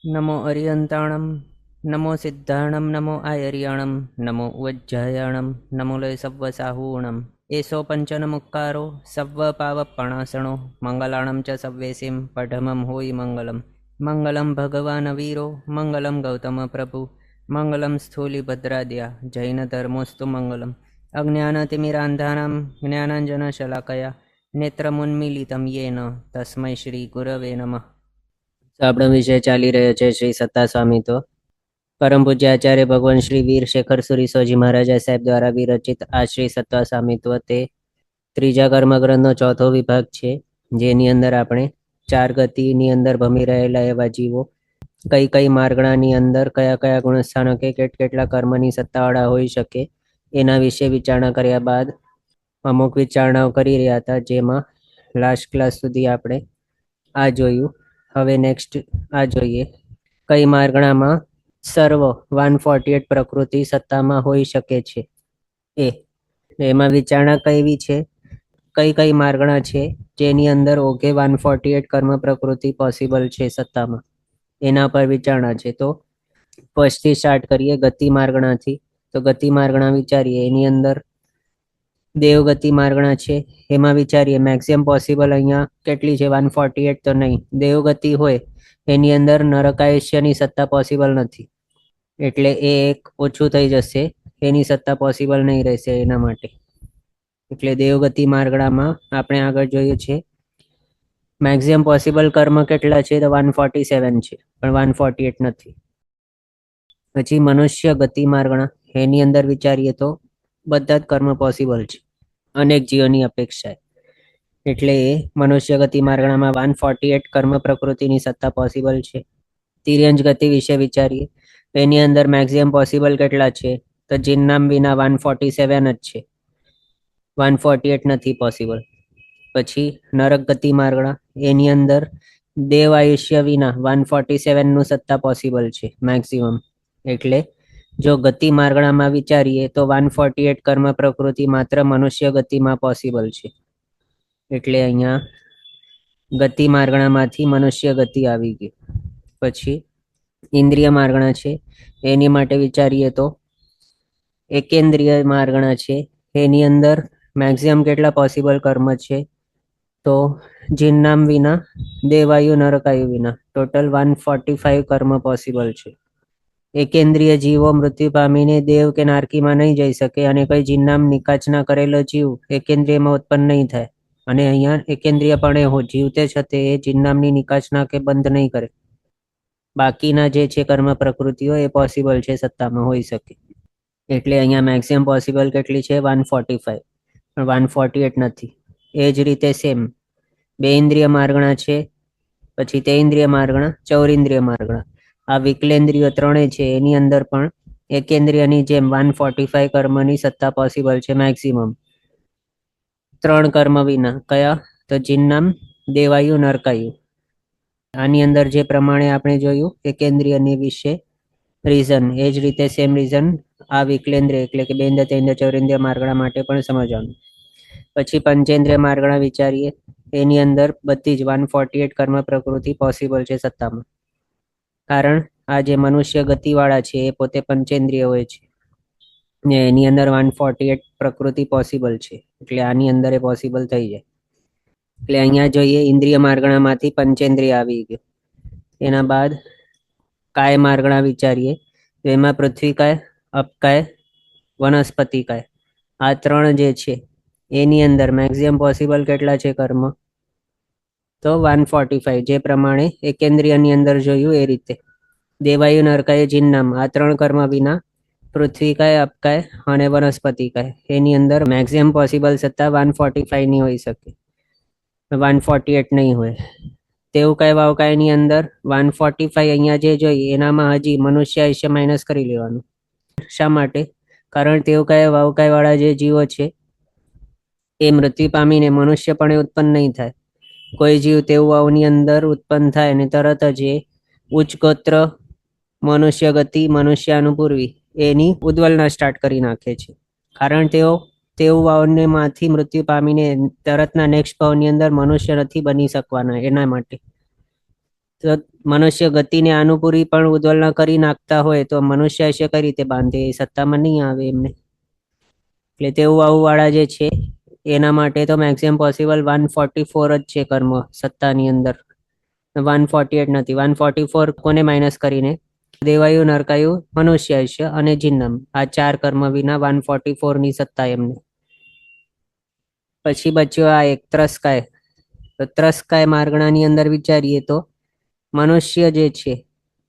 નમો અરિયંતાણમ, નમો સિદ્ધાણમ, નમો આયર્યાણમ, નમો ઉજ્જયાણમ, નમો લય સવ્વ સાહૂણમ. એસો પંચન મુક્કારો સવ્વ પાવપણાસણો મંગલાણમ ચ સવ્વેસિમ પઢમમ હોય મંગલમ. મંગલમ ભગવાન વીરો મંગલમ ગૌતમ પ્રભુ મંગલમ સ્થૂલિભદ્રાદ્યા જૈન ધર્મોસ્તુ મંગલમ. અજ્ઞાનતિમિરાંધાનાં જ્ઞાનાંજનશલાકયા નેત્રમુન્મીલિતમ યેન તસ્મૈ શ્રી ગુરવે નમઃ. આપણો વિષય ચાલી રહ્યો છે શ્રી સત્તા સ્વામિત્વ. પરમ પૂજ્ય આચાર્ય ભગવાન શ્રી વીર શેખર સુરી સ્વાજી મહારાજા સાહેબ દ્વારા વિરચિત આ શ્રી સત્તા સ્વામિત્વ તે ત્રીજા કર્મગ્રંથનો ચોથો વિભાગ છે, જેની અંદર આપણે ચાર ગતિની અંદર ભમી રહેલા એવા જીવો કઈ કઈ માર્ગણાની અંદર કયા કયા ગુણસ્થાનકે કેટલા કર્મની સત્તાવાળા હોઈ શકે એના વિશે વિચારણા કર્યા બાદ અમુક વિચારણાઓ કરી રહ્યા હતા, જેમાં લાસ્ટ ક્લાસ સુધી આપણે આ જોયું. હવે નેક્સ્ટ આ જોઈએ. કઈ માર્ગણામાં સર્વ 148 પ્રકૃતિ સત્તામાં હોઈ શકે છે. એમાં વિચારણા કઈ છે, કઈ કઈ માર્ગણા છે જેની અંદર ઓકે 148 કર્મ પ્રકૃતિ પોસિબલ છે સત્તામાં, એના પર વિચારણા છે. તો ફર્સ્ટથી સ્ટાર્ટ કરીએ ગતિ માર્ગણાથી. તો ગતિ માર્ગણા વિચારીએ, એની અંદર દેવગતિ માર્ગણા છે. એમાં વિચારીએ મેક્સિમમ પોસિબલ અહીંયા કેટલી છે, 148 તો નહીં. દેવગતિ હોય એની અંદર નરકાયુષ્યની સત્તા પોસિબલ નથી, એટલે એ એક ઓછું થઈ જશે, એની સત્તા પોસિબલ નહીં રહેશે એના માટે. એટલે દેવગતિ માર્ગણામાં આપણે આગળ જોઈએ છે મેક્સિમમ પોસિબલ કર્મ કેટલા છે, તો 147 છે, પણ 148 નથી. પછી મનુષ્ય ગતિ માર્ગણા, એની અંદર વિચારીએ તો બધા જ કર્મ પોસિબલ છે અનેક જીવોની અપેક્ષાએ, એટલે એ મનુષ્ય ગતિ માર્ગણામાં 148 કર્મ પ્રકૃતિની સત્તા પોસિબલ છે. તિર્યંજ ગતિ વિશે વિચારીએ, એની અંદર મેક્સિમમ પોસિબલ કેટલા છે, તો જીનનામ વિના 147 જ છે, 148 નથી પોસિબલ. પછી નરક ગતિ માર્ગણા, એની અંદર દેવ આયુષ્ય વિના 147 નું સત્તા પોસિબલ છે મેક્સિમમ. એટલે જો ગતિ માર્ગણામાં વિચારીએ તો 148 કર્મ પ્રકૃતિ માત્ર મનુષ્ય ગતિમાં પોસિબલ છે, એટલે અહીંયા ગતિ માર્ગણામાંથી મનુષ્ય ગતિ આવી ગઈ. પછી ઇન્દ્રિય માર્ગણા છે, એની માટે વિચારીએ તો એકેન્દ્રિય માર્ગણા છે. એની અંદર મેક્સિમમ કેટલા પોસિબલ કર્મ છે, તો જીનનામ વિના દેવાયુ નરકાયુ વિના ટોટલ 145 કર્મ પોસિબલ છે. એકેન્દ્રિય જીવો મૃત્યુ પામીને દેવ કે નારકીમાં નહીં જઈ શકે, અને કોઈ જીનનામ નિકાચના કરેલો જીવ એકેન્દ્રિયમાં ઉત્પન્ન નહીં થાય, અને અહીંયા એકેન્દ્રિયપણે જીવતે છતે એ જીનનામની નિકાચના કે બંધ નહીં કરે. બાકીના જે છે કર્મ પ્રકૃતિઓ એ પોસિબલ છે સત્તામાં હોઈ શકે, એટલે અહીંયા મેક્સિમમ પોસિબલ કેટલી છે, 145, પણ 148 નથી. એ જ રીતે સેમ બે ઇન્દ્રિય માર્ગણા છે. પછી તે ઇન્દ્રિય માર્ગણા, ચૌરિન્દ્રિય માર્ગણા, આ વિકલેન્દ્રિયો ત્રણેય છે, એની અંદર પણ એકેન્દ્રિયની જેમ 145 કર્મની સત્તા પોસિબલ છે મેક્સિમમ, ત્રણ કર્મ વિના. કયા, તો જીનનામ, દેવાયુ, નરકાયુ. આની અંદર જે પ્રમાણે આપણે જોયું એકેન્દ્રિયની વિશે રીઝન, એ જ રીતે સેમ રીઝન આ વિકલેન્દ્રિય એટલે કે બેન્દ્ર તેન્દ્ર ચૌરેન્દ્રિય માર્ગણા માટે પણ સમજવાનું. પછી પંચેન્દ્રિય માર્ગણા વિચારીએ, એની અંદર બધી જ 148 કર્મ પ્રકૃતિ પોસિબલ છે સત્તામાં, કારણ આ જે મનુષ્ય ગતિવાળા છે એ પોતે પંચેન્દ્રિય હોય છે, ને એની અંદર 148 પ્રકૃતિ પોસિબલ છે, એટલે આની અંદર એ પોસિબલ થઈ જાય. એટલે અહીંયા જોઈએ ઇન્દ્રિય માર્ગણામાંથી પંચેન્દ્રિય આવી ગયું. એના બાદ કાય માર્ગણા વિચારીએ, તો એમાં પૃથ્વીકાય, અપકાય, વનસ્પતિકાય, આ ત્રણ જે છે એની અંદર મેક્સિમમ પોસિબલ કેટલા છે કર્મ, તો 145, જે પ્રમાણે એકેન્દ્રિયની અંદર જોયું એ રીતે. દેવાયુ, નરકાય, જીનનામ, આ ત્રણ કર્મ વિના પૃથ્વીકાય, અપકાય અને વનસ્પતિકાય, એની અંદર મેક્સિમમ પોસિબલ સત્તા 145 ની હોઈ શકે, 148 નહીં હોય. તેવું કઈ વાવકાયની અંદર 145 અહીંયા જે જોઈએ એનામાં હજી મનુષ્ય આયુષ્ય માઇનસ કરી લેવાનું. શા માટે, કારણ તેવું કઈ વાવકાય વાળા જે જીવો છે એ મૃત્યુ પામીને મનુષ્યપણે ઉત્પન્ન નહીં થાય. કોઈ જીવ તેવું વાવની અંદર ઉત્પન્ન થાય અને તરત જ એ ઉચ્ચ ગોત્ર મનુષ્ય ગતિ, મનુષ્ય અનુપૂર્વી એની ઉદ્વલના સ્ટાર્ટ કરી નાખે છે, કારણ તેવું વાવને માંથી મૃત્યુ પામીને તરતના નેક્સ્ટ ભાવની અંદર મનુષ્ય નથી બની શકવાના એના માટે. તો તો મનુષ્ય ગતિને અનુપૂરી પણ ઉદ્વલના કરી નાખતા હોય તો મનુષ્ય આયુષ્ય કઈ રીતે બાંધે? એ સત્તામાં નહીં આવે એમને. એટલે તેવું આવું વાળા જે છે એના માટે તો મેક્સિમમ પોસિબલ 144 જ છે કર્મ સત્તાની અંદર, 148 નથી. 144 કોને માઇનસ કરીને દેવાયુ, નરકાયુ, મનુષ્ય આયુષ્ય અને જિન્નમ, આ 4 કર્મ વિના 144 ની સત્તા એમને. પછી બચ્યો આ એક ત્રસ્કાય. તો ત્રસ્કાય માર્ગણાની અંદર વિચારીએ તો મનુષ્ય જે છે,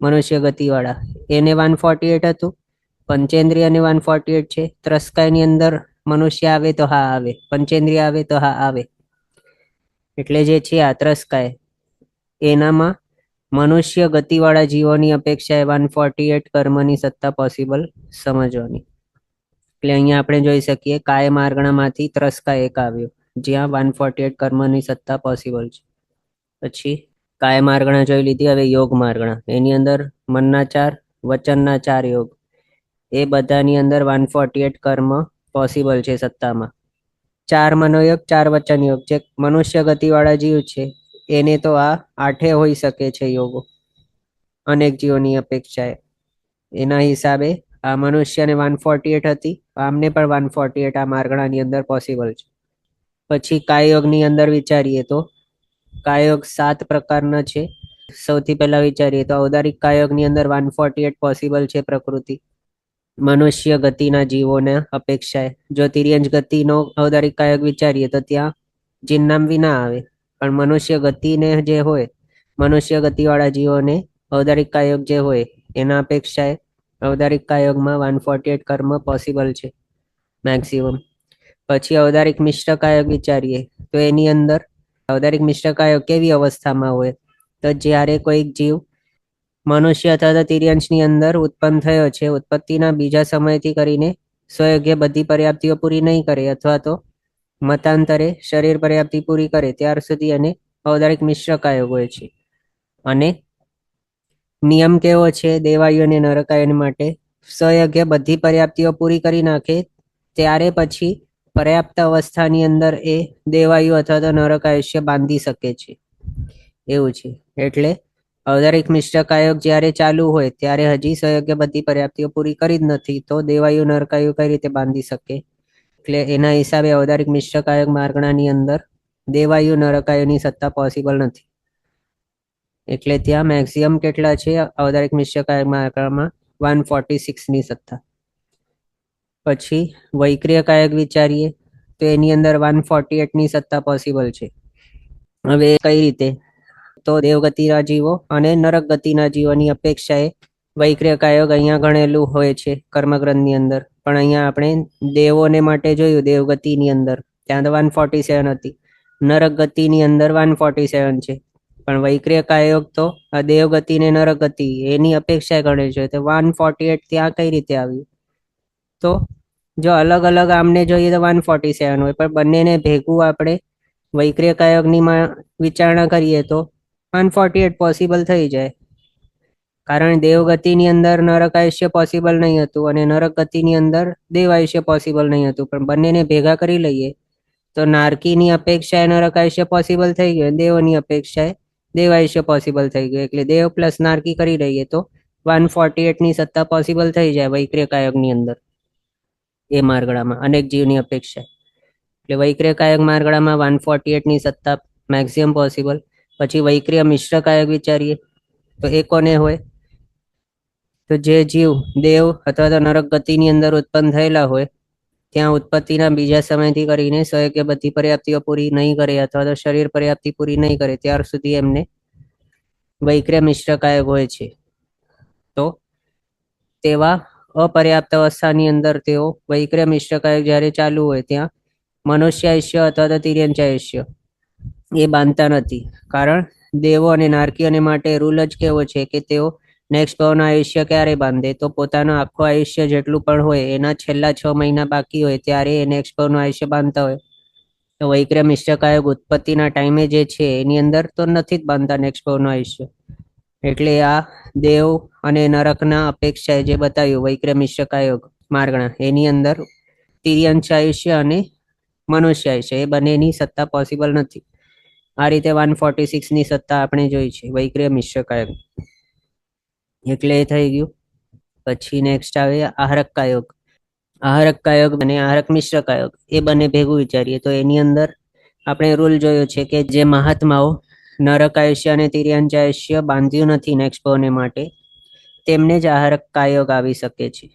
મનુષ્ય ગતિવાળા, એને 148 હતું, પંચેન્દ્રિયને 148 છે. ત્રસ્કાયની અંદર મનુષ્ય આવે તો હા આવે, પંચેન્દ્રિય આવે તો હા આવે. એટલે જે છે આ ત્રસ્કાય, એનામાં મનુષ્ય ગતિવાળા જીવોની અપેક્ષાએ 148 કર્મની સત્તા પોસિબલ સમજવાની. એટલે અહીંયા આપણે જોઈ શકીએ કાય માર્ગણામાંથી ત્રસ્કાય એક આવ્યો, જ્યાં 148 કર્મની સત્તા પોસિબલ છે. પછી કાય માર્ગણા જોઈ લીધી. હવે યોગ માર્ગણા, એની અંદર મનના 4, વચનના 4 યોગ, એ બધાની અંદર 148 કર્મ પોસિબલ છે સત્તામાં. 4 મનોયોગ, 4 વચન યોગ. જે મનુષ્ય ગતિવાળા જીવ છે એને તો આ 8 હોઈ શકે છે યોગો અનેક જીવોની અપેક્ષાએ. એના હિસાબે આ મનુષ્યને 148 હતી, આમને પણ 148 આ માર્ગણાની અંદર પોસિબલ છે. પછી કાયયોગની અંદર વિચારીએ તો કાયયોગ 7 પ્રકારના છે. સૌથી પહેલા વિચારીએ તો ઔદારિક કાયયોગની અંદર 148 પોસિબલ છે પ્રકૃતિ મનુષ્ય ગતિના જીવોને અપેક્ષાએ. જો તિર્યંજ ગતિનો ઔદારિક કાયયોગ વિચારીએ તો ત્યાં જિન્નામ વિના આવે, પણ મનુષ્ય ગતિને જે હોય, મનુષ્ય ગતિવાળા જીવોને ઔદારિક કાયયોગ જે હોય એના અપેક્ષાએ ઔદારિક કાયયોગમાં 148 કર્મ પોસિબલ છે મેક્સિમમ. પછી ઔદારિક મિશ્ર કાયયોગ વિચારીએ તો એની અંદર ઔદારિક મિશ્ર કાયયોગ કેવી અવસ્થામાં હોય? તો જ્યારે કોઈક જીવ મનુષ્ય અથવા તિર્યંશની અંદર ઉત્પન્ન થયો છે, ઉત્પત્તિના બીજા સમયથી કરીને સ્વયોગ્ય બધી પર્યાપ્તિઓ પૂરી નહીં કરે અથવા તો મતાંતરે શરીર પર્યાપ્તિ પૂરી કરે ત્યાર સુધી એને ઔદારિક મિશ્ર કાયયોગ હોય છે. અને નિયમ કેવો છે દેવાયુ અને નરકાયન માટે? સ્વયોગ્ય બધી પર્યાપ્તિઓ પૂરી કરી નાખે ત્યારે પછી પર્યાપ્ત અવસ્થાની અંદર એ દેવાયુ અથવા તો નરકાયુષ્ય બાંધી શકે છે, એવું છે. એટલે ઔદારિક મિશ્ર કાયયોગ જ્યારે ચાલુ હોય ત્યારે હજી સ્વયોગ્ય બધી પર્યાપ્તિઓ પૂરી કરી જ નથી, તો દેવાયુ નરકાયુ કઈ રીતે બાંધી શકે? એટલે એના હિસાબે ઔદારિક મિશ્ર કાયયોગ માર્ગણાની અંદર દેવાયુ નરકાયુની સત્તા પોસિબલ નથી. એટલે ત્યાં મેક્સિમમ કેટલા છે ઔદારિક મિશ્ર કાયયોગ માર્ગણામાં? 146 ની સત્તા. પછી વૈક્રિય કાયયોગ વિચારીએ તો એની અંદર 148 ની સત્તા પોસિબલ છે. હવે કઈ રીતે? તો દેવગતિના જીવો અને નરક ગતિના જીવોની અપેક્ષાએ વૈક્રિય કાયયોગ અહીંયા ગણેલું હોય છે કર્મગ્રંથની અંદર, પણ અહીંયા આપણે દેવોને માટે જોયું દેવગતિની અંદર, ત્યાં તો 147 હતી. નરક ગતિની અંદર 147 છે, પણ વૈક્રિય કાયયોગ તો આ દેવગતિ ને નરક ગતિ એની અપેક્ષાએ ગણે છે, તો 148 ત્યાં કઈ રીતે આવ્યું? તો જો અલગ અલગ આમને જોઈએ તો 147 હોય, પણ બંનેને ભેગું આપણે વૈક્રિય કાયયોગની વિચારણા કરીએ તો 148 પોસિબલ થઈ જાય. કારણ દેવગતિની અંદર નરક આયુષ્ય પોસિબલ નહીં હતું અને નરક ગતિની અંદર દેવ આયુષ્ય પોસિબલ નહીં હતું, પણ બંનેને ભેગા કરી લઈએ તો નારકીની અપેક્ષાએ નરક આયુષ્ય પોસિબલ થઈ ગયું, દેવોની અપેક્ષાએ દેવ આયુષ્ય પોસિબલ થઈ ગયું. એટલે દેવ પ્લસ નારકી કરી લઈએ તો 148 ની સત્તા પોસિબલ થઈ જાય વૈક્રિય કાયયોગની અંદર એ માર્ગણામાં અનેક જીવની અપેક્ષાએ. એટલે વૈક્રિય કાયયોગ માર્ગણામાં 148 ની સત્તા મેક્સિમમ પોસિબલ. પછી વૈક્રિય મિશ્ર કાયયોગ વિચારીએ તો એ કોને હોય? તો જે જીવ દેવ અથવા તો નરક ગતિની અંદર ઉત્પન્ન થયેલા હોય, ત્યાં ઉત્પત્તિના બીજા સમયથી કરીને સ્વયોગ્ય બધી પર્યાપ્તિઓ પૂરી નહીં કરે અથવા તો શરીર પર્યાપ્તિ પૂરી નહીં કરે ત્યાર સુધી એમને વૈક્રિય મિશ્ર કાયયોગ હોય છે. તો તેવા અપર્યાપ્ત અવસ્થાની અંદર તેઓ વૈક્રિય મિશ્ર કાયયોગ જ્યારે ચાલુ હોય ત્યાં મનુષ્ય આયુષ્ય અથવા તો તિર્યંચ આયુષ્ય એ બાંધતા નથી. કારણ દેવો અને નારકીઓને માટે રૂલ જ કેવો છે કે તેઓ નેક્સ્ટ ભાવનું આયુષ્ય ક્યારે બાંધે? તો પોતાનું આખું આયુષ્ય જેટલું પણ હોય એના છેલ્લા 6 મહિના બાકી હોય ત્યારે એ નેક્સ્ટ ભાવનું આયુષ્ય બાંધતા હોય. તો વૈક્રિય મિશ્ર કાયયોગ ઉત્પત્તિના ટાઈમે જે છે એની અંદર તો નથી જ બાંધતા નેક્સ્ટ ભાવનું આયુષ્ય. એટલે આ દેવ અને નરકના અપેક્ષાએ જે બતાવ્યું વૈક્રિય મિશ્ર કાયયોગ માર્ગણા, એની અંદર તિર્યંચ આયુષ્ય અને મનુષ્ય આયુષ્ય એ બંનેની સત્તા પોસિબલ નથી. આ રીતે 146 ની સત્તા આપણે જોઈ છે વૈક્રિય મિશ્ર કાયક, એટલે એ થઈ ગયું. પછી નેક્સ્ટ આવે આહારક કાયોગ. આહારક કાયોગ અને આહારક મિશ્ર કાયોગ એ બંને ભેગું વિચારીએ તો એની અંદર આપણે રૂલ જોયો છે કે જે મહાત્માઓ નરકાયુષ્ય અને તિર્યંચાયુષ્ય બાંધ્યું નથી નેક્સ્ટ ભાવને માટે, તેમને જ આહારક કાયોગ આવી શકે છે,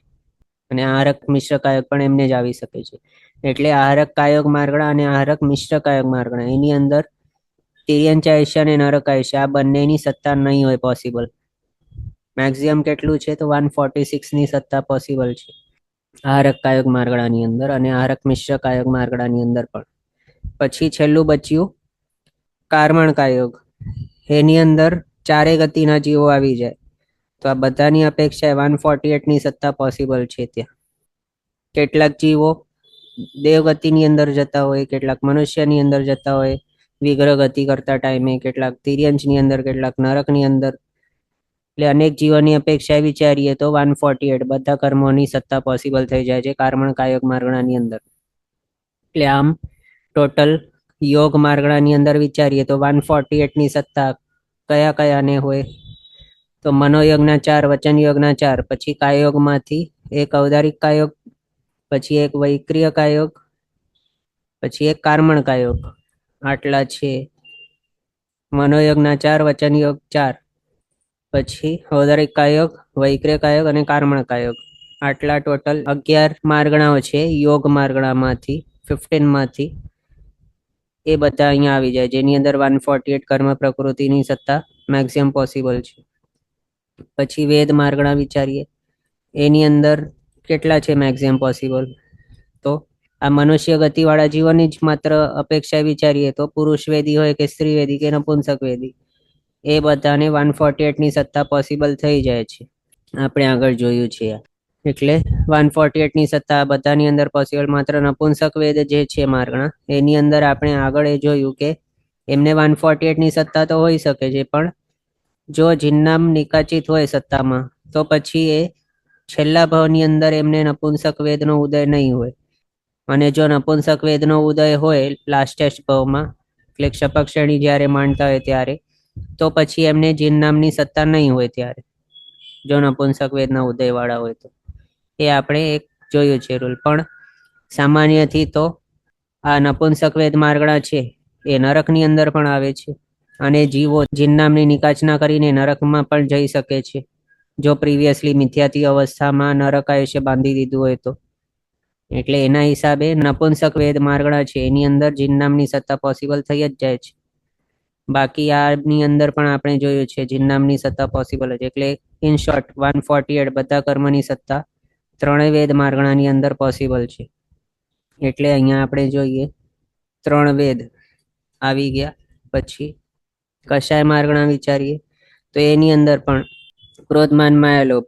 અને આહારક મિશ્ર કાયોગ પણ એમને જ આવી શકે છે. એટલે આહારક કાયોગ માર્ગણા અને આહારક મિશ્ર કાયોગ માર્ગણા એની અંદર તિર્યંચાયુષ્ય અને નરકાયુષ્ય આ બંનેની સત્તા નહીં હોય પોસિબલ. મેક્સિમમ કેટલું છે તો 146 ની સત્તા પોસિબલ છે આહારક કાયોગ માર્ગણાની અંદર અને આહારક મિશ્ર કાયોગ માર્ગણાની અંદર પણ. પછી છેલ્લું બચ્યું કાર્મણ કાયોગ. એની અંદર ચારે ગતિના જીવો આવી જાય, તો આ બધાની અપેક્ષાએ 148 ની સત્તા પોસિબલ છે. ત્યાં કેટલાક જીવો દેવગતિની અંદર જતા હોય, કેટલાક મનુષ્યની અંદર જતા હોય વિગ્રહ ગતિ કરતા ટાઈમે, કેટલાક તિર્યંચની અંદર, કેટલાક નરકની અંદર. એટલે અનેક જીવોની અપેક્ષાએ વિચારીએ તો 148 બધા કર્મોની સત્તા પોસિબલ થઈ જાય છે કાર્મણ કાયોગ માર્ગણાની અંદર. એટલે આમ ટોટલ યોગ માર્ગણાની અંદર વિચારીએ તો 148 ની સત્તા કયા કયાને હોય તો મનોયોગના 4, વચન યોગના 4, પછી કાયોગમાંથી એક ઔદારિક કાયોગ, પછી એક વૈક્રિય કાયોગ, પછી એક કાર્મણ કાયોગ. આટલા છે મનોયોગના 4, વચન યોગ 4, પછી ઔદારિક કાયોગ, વૈક્રિય કાયોગ અને કાર્મણ કાયોગ. આટલા ટોટલ 11 માર્ગણાઓ છે યોગ માર્ગણામાંથી 15 માંથી. એ બધા અહીંયા આવી જાય જેની અંદર 148 કર્મ પ્રકૃતિની સત્તા મેક્સિમમ પોસિબલ છે. પછી વેદ માર્ગણા વિચારીએ એની અંદર કેટલા છે મેક્સિમમ પોસિબલ, તો આ મનુષ્ય ગતિવાળા જીવોની જ માત્ર અપેક્ષા વિચારીએ તો પુરુષ વેદી હોય કે સ્ત્રી વેદી કે નપુંસક વેદી, એ બધાને 148 ની સત્તા પોસિબલ થઈ જાય છે. આપણે આગળ જોયું છે. એટલે 148 ની સત્તા બધાની અંદર પોસિબલ. માત્ર નપુંસક વેદ જે છે માર્ગણા એની અંદર આપણે આગળ એ જોયું કે એમને 148 ની સત્તા તો હોઈ શકે છે, પણ જો જિન્નામ નિકાચિત હોય સત્તામાં તો પછી એ છેલ્લા ભાવની અંદર એમને નપુંસક વેદનો ઉદય નહીં હોય. અને જો નપુંસક વેદનો ઉદય હોય લાસ્ટેસ્ટ ભાવમાં, એટલે ક્ષપક શ્રેણી જ્યારે માનતા હોય ત્યારે, તો પછી એમને જિન્નામની સત્તા નહીં હોય ત્યારે, જો નપુંસક વેદના ઉદય વાળા હોય તો. એ આપણે એક જોયું છે રૂલ. પણ સામાન્યથી તો આ નપુંસક વેદ માર્ગણા છે એ નરકની અંદર પણ આવે છે, અને જીવો જિન્નામની નિકાચના કરીને નરકમાં પણ જઈ શકે છે જો પ્રિવિયસલી મિથ્યાતી અવસ્થામાં નરક આયુષ્ય બાંધી દીધું હોય તો. એટલે એના હિસાબે નપુંસક વેદ માર્ગણા છે એની અંદર જિન્નામની સત્તા પોસિબલ થઈ જ જાય છે. બાકી આની અંદર પણ આપણે જોયું છે જિન્નામની સત્તા પોસિબલ છે. એટલે ઇન શોર્ટ 148 બધા કર્મની સત્તા ત્રણેય વેદ માર્ગણાની અંદર પોસિબલ છે. એટલે અહીંયા આપણે જોઈએ 3 વેદ આવી ગયા. પછી કશાય માર્ગણા વિચારીએ તો એની અંદર પણ ક્રોધમાન માયાલોભ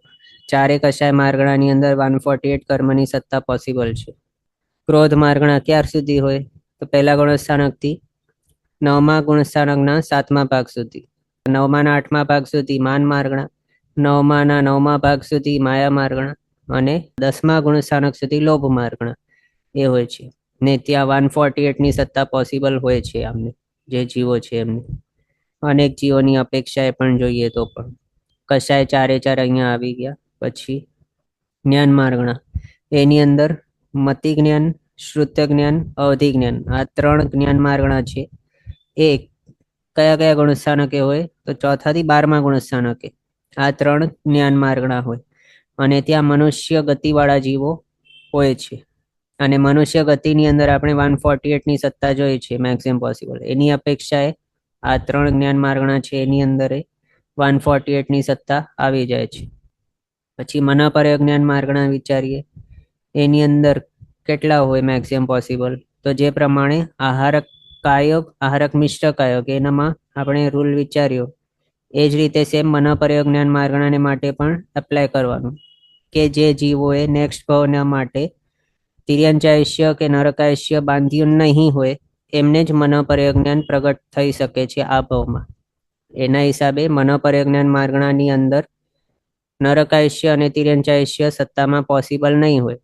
ચારે કશાય માર્ગણાની અંદર 148 કર્મની સત્તા પોસિબલ છે. ક્રોધ માર્ગણા ક્યાર સુધી હોય તો પહેલા ગુણસ્થાનકથી 9મા ગુણસ્થાનકના 7મા ભાગ સુધી, 9માના 8મા ભાગ સુધી માન માર્ગણા, 9માના 9મા ભાગ સુધી માયા માર્ગણા, અને 10મા ગુણસ્થાનક સુધી લોભ માર્ગણા એ હોય છે. ને ત્યાં 148 ની સત્તા પોસિબલ હોય છે આમને જે જીવો છે એમને. અનેક જીવોની અપેક્ષાએ પણ જોઈએ તો પણ કશાય ચારે ચાર અહીંયા આવી ગયા. પછી જ્ઞાન માર્ગણા એની અંદર મતિ જ્ઞાન, શ્રુત્ય જ્ઞાન, અવધિ જ્ઞાન આ 3 જ્ઞાન માર્ગણા છે. એ કયા કયા ગુણસ્થાનકે હોય તો 4 થી 12મા ગુણસ્થાનકે આ 3 જ્ઞાન માર્ગણા હોય. અને ત્યાં મનુષ્ય ગતિવાળા જીવો હોય છે, અને મનુષ્ય ગતિની અંદર આપણે 148 ની સત્તા જોઈ છે મેક્સિમમ પોસિબલ. એની અપેક્ષાએ આ 3 જ્ઞાન માર્ગણા છે એની અંદર 148 ની સત્તા આવી જાય છે. પછી મનોપર્ય જ્ઞાન માર્ગણા વિચારીએ એની અંદર કેટલા હોય મેક્સિમમ પોસિબલ, તો જે પ્રમાણે આહારક કાયોગ, આહારક મિશ્ર કાયોગ એનામાં આપણે રૂલ વિચાર્યો એ જ રીતે સેમ મનોપર્ય જ્ઞાન માર્ગણાને માટે પણ એપ્લાય કરવાનું કે જે જીવોએ નેક્સ્ટ ભાવના માટે તિર્યંચાયુષ્ય કે નરકાયુષ્ય બાંધ્યું નહીં હોય એમને જ મનોપર્ય જ્ઞાન પ્રગટ થઈ શકે છે આ ભાવમાં. એના હિસાબે મનોપર્ય જ્ઞાન માર્ગણાની અંદર નરકાયુષ્ય અને તિર્યંચાયુષ્ય સત્તામાં પોસિબલ નહીં હોય.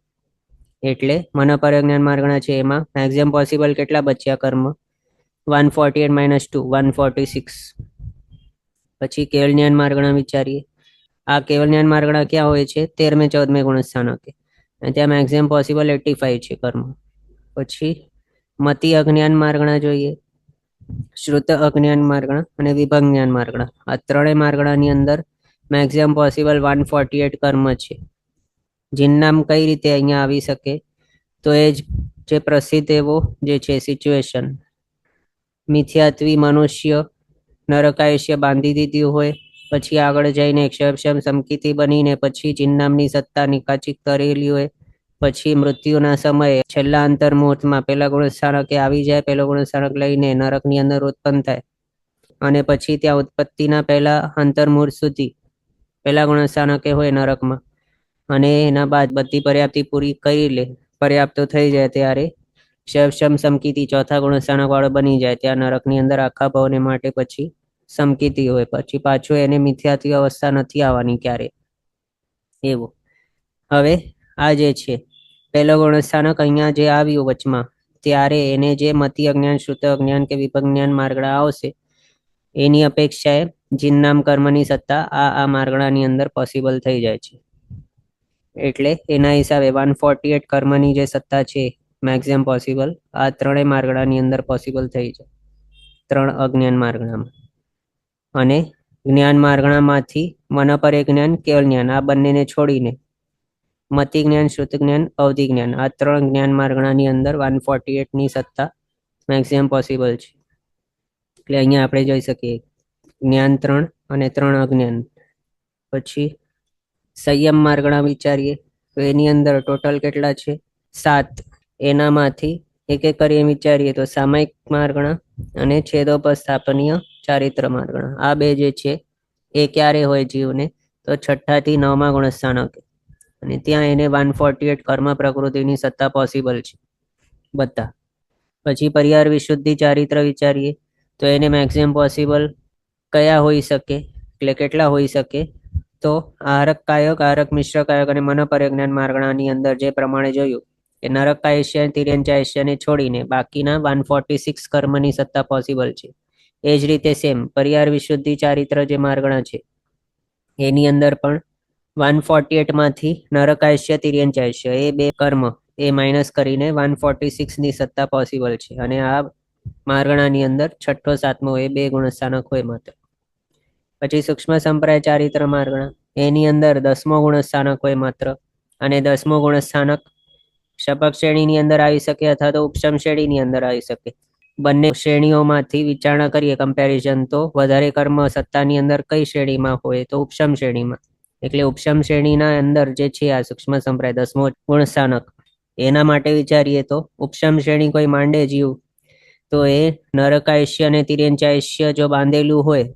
એટલે મનોપર્ય જ્ઞાન માર્ગણા છે એમાં મેક્સિમમ પોસિબલ કેટલા બચ્યા કર્મ 148 - 2 146. પછી કેવલ જ્ઞાન માર્ગણા વિચારીએ. આ કેવલ જ્ઞાન માર્ગણા ક્યાં હોય છે? 13મે 14મે ગુણસ્થાનકે. અને ત્યાં મેક્સિમમ પોસિબલ 85 છે કર્મ. પછી મતિ અજ્ઞાન માર્ગણા જોઈએ, શ્રુત અજ્ઞાન માર્ગણા અને વિભંગ જ્ઞાન માર્ગણા. આ ત્રણેય માર્ગણાની અંદર મેક્સિમમ પોસિબલ 148 કર્મ છે. જીનનામ કઈ રીતે અહીંયા આવી શકે? તો એ જ જે પ્રસિદ્ધ એવો જે છે સિચ્યુએશન, મિથ્યાત્વી મનુષ્ય નરકાયુષ્ય બાંધી દીધી હોય, પછી આગળ જઈને ક્ષયક્ષમ સમકીતી બનીને પછી જીનનામની સત્તા નિકાચિત કરેલી હોય, પછી મૃત્યુના સમયે છેલ્લા અંતર્મુહૂર્તમાં પેલા ગુણસ્થાનકે આવી જાય, પેલો ગુણસ્થાનક લઈને નરકની અંદર ઉત્પન્ન થાય, અને પછી ત્યાં ઉત્પત્તિના પહેલા અંતર્મુહૂર્ત સુધી પેલા ગુણસ્થાનકે હોય નરકમાં, અને એના બાદ બધી પર્યાપ્તિ પૂરી કરી લે, પર્યાપ્તો થઈ જાય ત્યારે ક્ષયક્ષમ સમકીતી ચોથા ગુણસ્થાનક વાળો બની જાય, ત્યાં નરકની અંદર આખા ભવને માટે પછી સમકીતી હોય, પછી પાછું એને મિથ્યાત્વી અવસ્થા નથી આવવાની ક્યારે એવું. હવે આ જે છે પહેલો ગુણસ્થાનક અહીંયા જે આવ્યું વચમાં, ત્યારે એને જે મતિ અજ્ઞાન, શ્રુત અજ્ઞાન કે વિભંગ જ્ઞાન માર્ગણા આવશે એની અપેક્ષાએ જીનનામ કર્મની સત્તા આ માર્ગણાની અંદર પોસિબલ થઈ જાય છે. એટલે એના હિસાબે 148 કર્મની જે સત્તા છે મેક્સિમમ પોસિબલ આ ત્રણેય માર્ગણાની અંદર પોસિબલ થઈ જાય, ત્રણ અજ્ઞાન માર્ગણામાં. અને જ્ઞાન માર્ગણામાંથી મનપરે જ્ઞાન, કેવલ જ્ઞાન આ બંનેને છોડીને મતિ જ્ઞાન, શ્રુત જ્ઞાન, અવધિ જ્ઞાન આ ત્રણ જ્ઞાન માર્ગણાની અંદર 148 ની સત્તા મેક્સિમમ પોસિબલ છે. એટલે અહીંયા આપણે જોઈ શકીએ જ્ઞાન 3 અને 3 અજ્ઞાન. પછી સંયમ માર્ગણા વિચારીએ તો એની અંદર ટોટલ કેટલા છે? 7. એનામાંથી એક એક કરીને વિચારીએ તો સામાયિક માર્ગણા અને છેદોપસ્થાપનીય ચારિત્ર માર્ગણા. આ બે જે છે એ ક્યારે હોય જીવને? તો 6થા થી 9મા ગુણસ્થાનકે, અને ત્યાં એને 148 કર્મ પ્રકૃતિની સત્તા પોસિબલ છે બધા. પછી પરિહાર વિશુદ્ધિ ચારિત્ર વિચારીએ તો એને મેક્સિમમ પોસિબલ કયા હોઈ શકે, એટલે કેટલા હોઈ શકે? તો આરક કાયક, આરક મિશ્ર કાયક અને મનપરે જ્ઞાન માર્ગણાની અંદર જે પ્રમાણે જોયું કે નરક કાયસ્ય, તિર્યંચાયસ્યને છોડીને બાકીના 146 કર્મની સત્તા પોસિબલ છે. એ જ રીતે સેમ પરિહાર વિશુદ્ધિ ચારિત્ર જે માર્ગણા છે એની અંદર પણ 148 માંથી નરકાયસ્ય, તિર્યંચાયસ્ય એ બે કર્મ એ માઇનસ કરીને 146 ની સત્તા પોસિબલ છે. અને આ માર્ગણાની અંદર 6ઠો 7મો એ બે ગુણસ્થાનક હોય માત્ર. પછી સૂક્ષ્મ સંપ્રાય ચારિત્ર માર્ગણા એની અંદર 10મો ગુણસ્થાનક હોય માત્ર, અને 10મો ગુણસ્થાનક શપક શ્રેણીની અંદર આવી શકે અથવા તો ઉપશમ શ્રેણીની અંદર આવી શકે. બંને શ્રેણીઓમાંથી વિચારણા કરીએ કમ્પેરિઝન, તો વધારે કર્મ સત્તાની અંદર કઈ શ્રેણીમાં હોય? તો ઉપશમ શ્રેણીમાં. એટલે ઉપશમ શ્રેણીના અંદર જે છે આ સૂક્ષ્મ સંપ્રાય 10મો ગુણસ્થાનક, એના માટે વિચારીએ તો ઉપશમ શ્રેણી કોઈ માંડે જીવ તો એ નરકાયસ્ય અને તિર્યંચાયસ્ય જો બાંધેલું હોય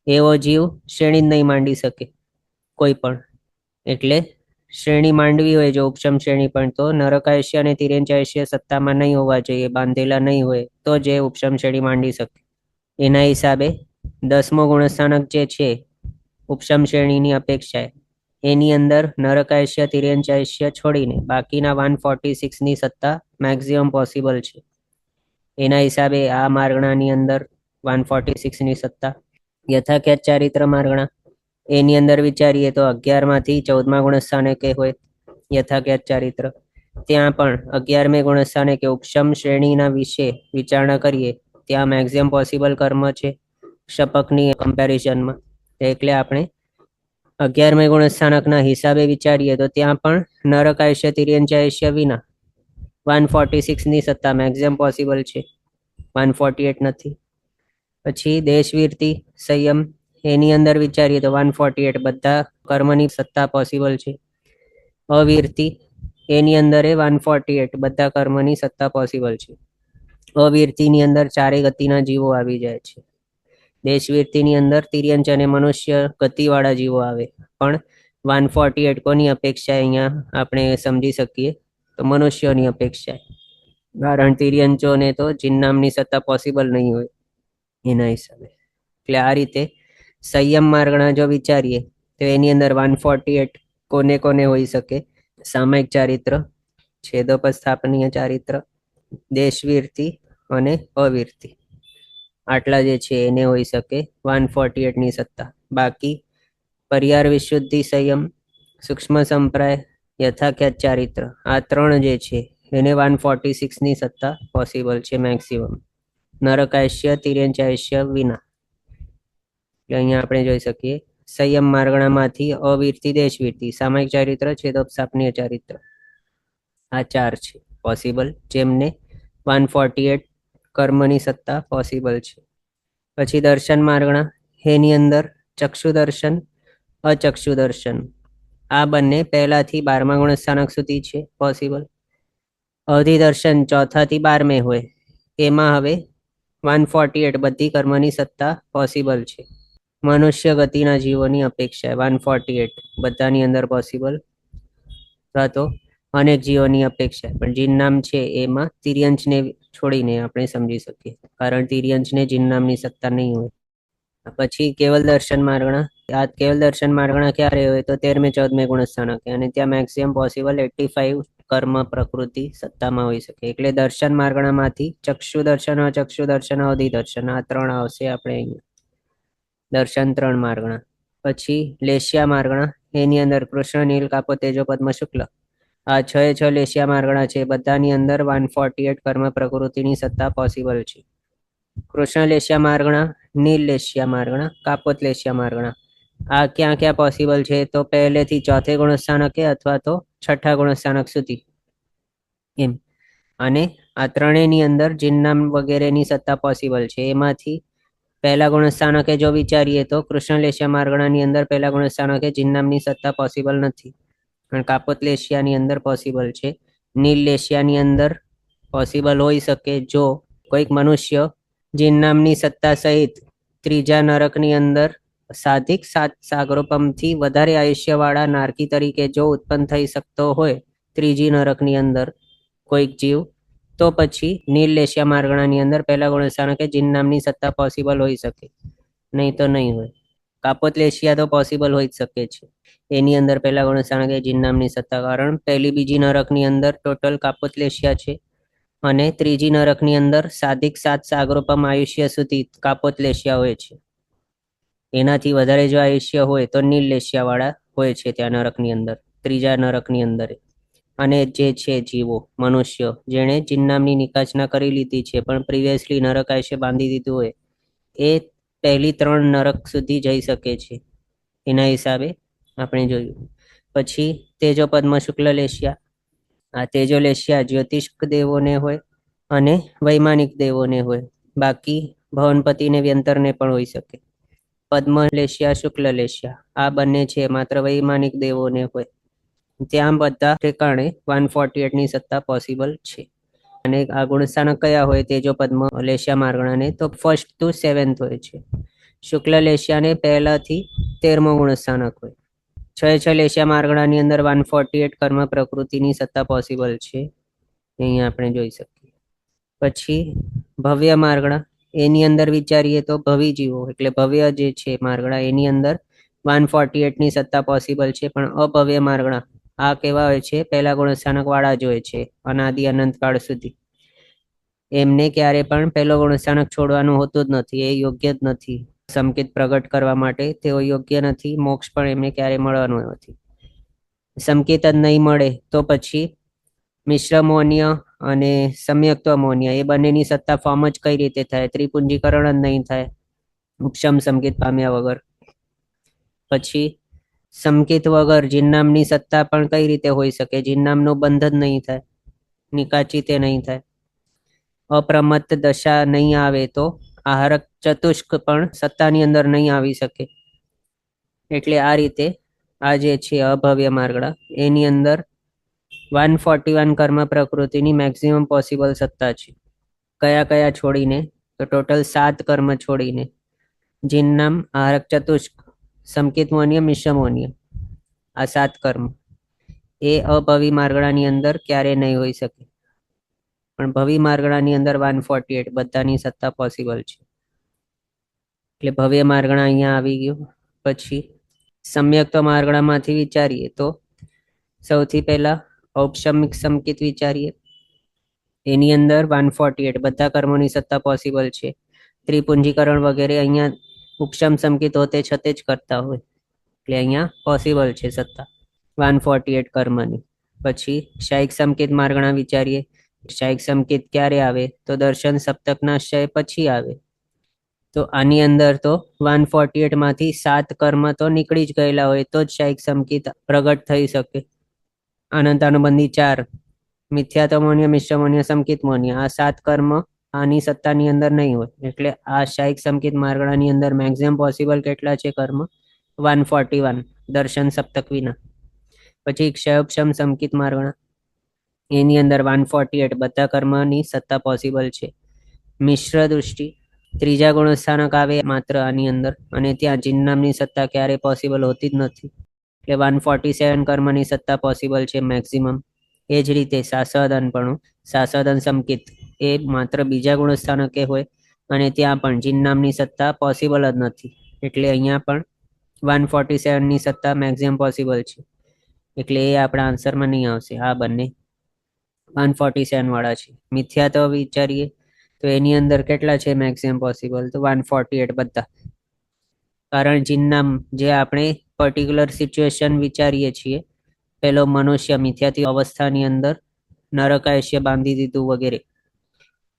એવો જીવ શ્રેણી જ નહીં માંડી શકે કોઈ પણ. એટલે શ્રેણી માંડવી હોય જો ઉપશમ શ્રેણી પણ, તો નરકાયસ્ય અને તિર્યંચાયસ્ય સત્તામાં નહીં હોવા જોઈએ, બાંધેલા નહીં હોય તો જે ઉપશમ શ્રેણી માંડી શકે. એના હિસાબે 10મો ગુણસ્થાનક જે છે ઉપશમ શ્રેણીની અપેક્ષાએ એની અંદર નરકાયસ્ય, તિર્યંચાયસ્ય છોડીને બાકીના 146 ની સત્તા મેક્સિમમ પોસિબલ છે. એના હિસાબે આ માર્ગણાની અંદર 146 ની સત્તા. યથાખ્યાત ચારિત્ર માર્ગણા એની અંદર વિચારીએ તો 11 માંથી 14મા ગુણસ્થાનકે હોય યથાખ્યાત ચારિત્ર. ત્યાં પણ 11મે ગુણસ્થાનકે ઉપશમ શ્રેણીના વિશે વિચારણા કરીએ, ત્યાં મેક્સિમમ પોસિબલ કર્મ છે શપકની કમ્પેરિઝનમાં. એટલે આપણે 11મે ગુણસ્થાનકના હિસાબે વિચારીએ તો ત્યાં પણ નરકાયસ્ય, તિર્યંચાયસ્ય વિના 146 ની સત્તા મેક્સિમમ પોસિબલ છે, 148 નથી. પછી દેશવીરતી સંયમ એની અંદર વિચારીએ તો 148 બધા કર્મની સત્તા પોસિબલ છે. અવીરતી એની અંદર 148 બધા કર્મની સત્તા પોસિબલ છે. અવીરતીની અંદર ચારે ગતિના જીવો આવી જાય છે. દેશવીરતીની અંદર તિર્યંચ અને મનુષ્ય ગતિવાળા જીવો આવે, પણ 148 કોની અપેક્ષા અહીંયા આપણે સમજી શકીએ તો મનુષ્યોની અપેક્ષા. કારણ તિર્યંચોને તો જીનનામની સત્તા પોસિબલ નહીં હોય એના હિસાબે. એટલે આ રીતે સંયમ માર્ગણા જો વિચારીએ તો એની અંદર 148 કોને કોને હોઈ શકે? સામાયિક ચારિત્ર, છેદોપસ્થાપનીય ચારિત્ર, દેશવીરતી અને અવીરતી. આટલા જે છે એને હોઈ શકે 148ની સત્તા. બાકી પરિહાર, વિશુદ્ધિ, સંયમ, સૂક્ષ્મ સંપ્રાય, યથાખ્યાત, ચારિત્ર, આ ત્રણ જે છે એને 146ની સત્તા પોસિબલ છે મેક્સિમમ. નરકાયશ્ય, તિર્યંચાયશ્ય વિના. અહીંયા આપણે જોઈ શકીએ સંયમ માર્ગણામાંથી અવીરથી દેશવીરથી, સામાયિક ચારિત્ર, છેદોપસાપનીય ચારિત્ર, આ ચાર છે પોસિબલ, જેમને 148 કર્મની સત્તા પોસિબલ છે. પછી દર્શન માર્ગણા, એની અંદર ચક્ષુ દર્શન, અચક્ષુ દર્શન, આ બંને પહેલાથી 12મા ગુણસ્થાનક સુધી છે પોસિબલ. અધિદર્શન ચોથાથી 12મે હોય, એમાં હવે 148 બધી કર્મની સત્તા પોસિબલ છે. મનુષ્ય ગતિના જીવોની અપેક્ષા 148 બધાની અંદર પોસિબલ, અથવા તો અનેક જીવોની અપેક્ષા. પણ જીનનામ છે એમાં તિર્યંચને છોડીને આપણે સમજી શકીએ, કારણ તિર્યંચને જીનનામની સત્તા નહીં હોય. પછી કેવલ દર્શન માર્ગણા, આ કેવલ દર્શન માર્ગણા ક્યારે હોય તો 13મે 14મે ગુણસ્થાનક, અને ત્યાં મેક્સિમમ પોસિબલ 85 કર્મ પ્રકૃતિ સત્તામાં હોઈ શકે. એટલે દર્શન માર્ગણામાંથી ચક્ષુ દર્શન, અચક્ષુ દર્શન, અધિદર્શન, આ ત્રણ આવશે આપણે અહીંયા. દર્શન 3 માર્ગણા. પછી લેશિયા માર્ગણા, એની અંદર કૃષ્ણ, નીલ, કાપો, તેજો, પદ્મ, શુક્લ, આ 6 લેશિયા માર્ગણા છે. બધાની અંદર 148 કર્મ પ્રકૃતિની સત્તા પોસિબલ છે. કૃષ્ણ લેશિયા માર્ગણા, નીલ લેશિયા માર્ગણા, કાપોત લેશિયા માર્ગણા, આ ક્યાં ક્યાં પોસિબલ છે તો પહેલેથી ચોથે ગુણસ્થાનકે અથવા તો છઠ્ઠા ગુણસ્થાનક સુધી એમ. અને આ ત્રણેયની અંદર જીનનામ વગેરેની સત્તા પોસિબલ છે. એમાંથી પહેલા ગુણસ્થાનકે જો વિચારીએ તો કૃષ્ણ લેશિયા માર્ગણાની અંદર પહેલા ગુણસ્થાનકે જીનનામની સત્તા પોસિબલ નથી, પણ કાપોત લેશિયાની અંદર પોસિબલ છે. નીલ લેશિયાની અંદર પોસિબલ હોઈ શકે જો કોઈક મનુષ્ય જીનનામની સત્તા સહિત ત્રીજા નરકની અંદર સાધિક સાત સાગરોપમથી વધારે આયુષ્યવાળા નારકી તરીકે જો ઉત્પન્ન થઈ શકતો હોય ત્રીજી નરકની અંદર કોઈક જીવ, તો પછી નીલ લેશિયા માર્ગણાની અંદર પહેલા ગુણસ્થાનકે જીનનામની સત્તા પોસિબલ હોઈ શકે, નહીં તો નહીં હોય. કાપોત લેશિયા તો પોસિબલ હોઈ જ શકે છે, એની અંદર પહેલા ગુણસ્થાનકે જીનનામની સત્તા, કારણ પહેલી બીજી નરકની અંદર ટોટલ કાપોત લેશિયા છે, અને ત્રીજી નરકની અંદર સાધિક સાત સાગરોપમ આયુષ્ય સુધી કાપોત લેશિયા હોય છે. એનાથી વધારે જો આયુષ્ય હોય તો નીલ લેશિયા વાળા હોય છે ત્યાં નરકની અંદર, ત્રીજા નરકની અંદર. અને જે છે જીવો મનુષ્યો જેણે જીનનામની નિકાચના કરી લીધી છે પણ પ્રિવિયસલી નરક આયુષ્ય બાંધી દીધું હોય, એ પહેલી 3 નરક સુધી જઈ શકે છે. એના હિસાબે આપણે જોયું. પછી તેજો પદ્મ શુક્લ લેશિયા, આ તેજો લેશિયા જ્યોતિષ દેવોને હોય અને વૈમાનિક દેવોને હોય, બાકી ભવનપતિને વ્યંતરને પણ હોઈ શકે. પદ્મ લેશિયા, શુક્લ લેશિયા, આ બંને છે માત્ર વૈમાનિક દેવોને હોય. ત્યાં બધા ઠેકાણે 148ની સત્તા પોસિબલ છે. અને આ ગુણસ્થાનક કયા હોય તેજો પદ્મ લેશિયા માર્ગણાને તો 1st to 7th હોય છે. શુક્લ લેશિયાને પહેલાથી 13મો ગુણસ્થાનક હોય. 6 લેશિયા માર્ગણાની અંદર 148 કર્મ પ્રકૃતિની સત્તા પોસિબલ છે, અહીંયા આપણે જોઈ શકીએ. પછી ભવ્ય માર્ગણા, એની અંદર વિચારીએ તો ભવી જીવો એટલે ભવ્ય જે છે માર્ગણા, એની અંદર 148ની સત્તા પોસિબલ છે. પણ અભવ્ય માર્ગણા આ કેવા હોય છે, પહેલા ગુણસ્થાનક વાળા જ હોય છે અનાદિ અનંતકાળ સુધી. એમને ક્યારે પણ પહેલો ગુણસ્થાનક છોડવાનું હોતું જ નથી, એ યોગ્ય જ નથી સંકેત પ્રગટ કરવા માટે, તેઓ યોગ્ય નથી. મોક્ષ પણ એમને ક્યારે મળવાનું નથી. સંકેત જ નહીં મળે તો પછી મિશ્ર મોન્ય અને સમ્યક્ત્વ મોન્ય એ બંનેની સત્તા ફોર્મ જ કઈ રીતે થાય, ત્રિપુંજીકરણ જ નહીં થાય ઉપશમ સંકેત પામ્યા વગર. પછી સંકેત વગર જીનનામની સત્તા પણ કઈ રીતે હોઈ શકે, જીનનામનો બંધ જ નહીં થાય, નિકાચિત નહીં થાય. અપ્રમત્ત દશા નહીં આવે તો આહારક ચતુષ્ક પણ સત્તાની અંદર નહીં આવી શકે. એટલે આ રીતે આ જે છે અભવ્ય માર્ગણા, એની અંદર 141 કર્મ પ્રકૃતિની મેક્સિમમ પોસિબલ સત્તા છે. કયા કયા છોડીને તો ટોટલ 7 કર્મ છોડીને, જીનનામ, આહારક ચતુષ્ક, સંકેત મોન્ય, મિશ્ર મોન્ય, આ 7 કર્મ એ અભવી માર્ગણાની અંદર ક્યારે નહીં હોઈ શકે. પણ ભવી માર્ગણાની અંદર 148 બધાની સત્તા પોસિબલ છે. એટલે ભવ્ય માર્ગણા અહીંયા આવી ગયું. પછી સમ્યક્ત્વ માર્ગણામાંથી વિચારીએ તો સૌથી પહેલા ઔપશમિક સંકેત વિચારીએ, એની અંદર 148 બધા કર્મોની સત્તા પોસિબલ છે. ત્રિપુંજીકરણ વગેરે અહીંયા ઉપશમ સમકિત હોતે છતે જ કરતા હોય, એટલે અહીંયા પોસિબલ છે સત્તા 148 કર્મની. પછી શાયિક સમકિત માર્ગણા વિચારીએ. શાયિક સમકિત ક્યારે આવે? તો દર્શન સપ્તકના ક્ષય પછી આવે. તો આની અંદર તો 148 માંથી 7 કર્મ તો નીકળી જ ગયેલા હોય તો જ શાયિક સમકિત પ્રગટ થઈ શકે. અનંતાનુબંધી 4, મિથ્યાત્વમોન્ય, મિશ્રમોન્ય, સમકિત મોન્ય, આ 7 કર્મ આની સત્તાની અંદર નહીં હોય. એટલે આ શાયિક સમકિત માર્ગણાની અંદર મેક્સિમમ પોસિબલ કેટલા છે કર્મ? 141 દર્શન સપ્તક વિના. પછી ક્ષયોપશમ સમકિત માર્ગણા, એની અંદર 148 બધા કર્મની સત્તા પોસિબલ છે. મિશ્ર દૃષ્ટિ, ત્રીજા ગુણસ્થાનક આવે માત્ર આની અંદર, અને ત્યાં જીન નામની સત્તા ક્યારે પોસિબલ હોતી જ નથી. એટલે 147 કર્મની સત્તા પોસિબલ છે મેક્સિમમ. એ જ રીતે સાસદનપણું, સાસદન સમકિત એ માત્ર બીજા ગુણસ્થાનકે હોય, અને ત્યાં પણ જીન નામની સત્તા પોસિબલ જ નથી. એટલે અહીંયા પણ 147 ની સત્તા મેક્સિમમ પોસિબલ છે. એટલે એ આપણા આન્સરમાં નહીં આવશે. આ બંને 147 વાળા છે. મિથ્યાત્વ વિચારીએ તો એની અંદર કેટલા છે મેક્સિમમ પોસિબલ? તો 148 બધા. કારણ જીન નામ જે આપણે પર્ટિક્યુલર સિચ્યુએશન વિચારીએ છીએ, પેલો મનુષ્ય મિથ્યાત્વ અવસ્થાની અંદર નરકાયશ્ય બાંધી દીધું વગેરે,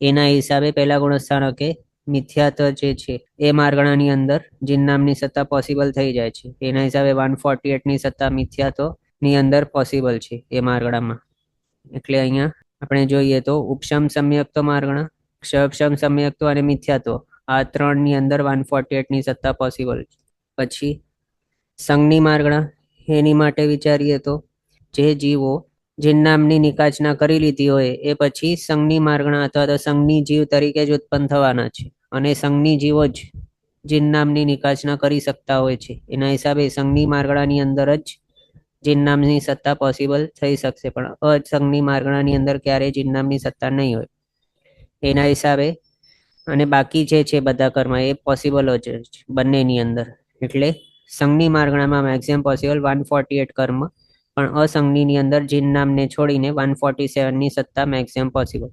એના હિસાબે પહેલા ગુણસ્થાનકે મિથ્યાત્વ જે છે એ માર્ગણાની અંદર જીન નામની સત્તા પોસિબલ થઈ જાય છે. એના હિસાબે 148 ની સત્તા મિથ્યાત્વ ની અંદર પોસિબલ છે એ માર્ગણામાં. એટલે અહીંયા આપણે જોઈએ તો ઉપશમ સમ્યક્ત માર્ગણા, ક્ષયપશમ સમ્યક્ત અને મિથ્યાત્વ, આ 3 ની અંદર 148 ની સત્તા પોસિબલ છે. પછી સંઘની માર્ગણા, એની માટે વિચારીએ તો જે જીવો જીન નામની નિકાચના કરી લીધી હોય એ પછી સંઘની માર્ગણા અથવા તો સંઘની જીવ તરીકે જ ઉત્પન્ન થવાના છે, અને સંઘની જીવો જ જીન નામની નિકાચના કરી શકતા હોય છે. એના હિસાબે સંઘની માર્ગણાની અંદર જ જીન નામની સત્તા પોસિબલ થઈ શકશે, પણ અસંઘની માર્ગણાની અંદર ક્યારે જીન નામની સત્તા નહીં હોય. એના હિસાબે અને બાકી જે છે બધા કર્મ એ પોસિબલ જ બંનેની અંદર. એટલે સંઘની માર્ગણામાં મેક્સિમમ પોસિબલ 148 કર્મ, પણ અસંઘની અંદર જીન નામને છોડીને 147 ની સત્તા મેક્સિમમ પોસિબલ.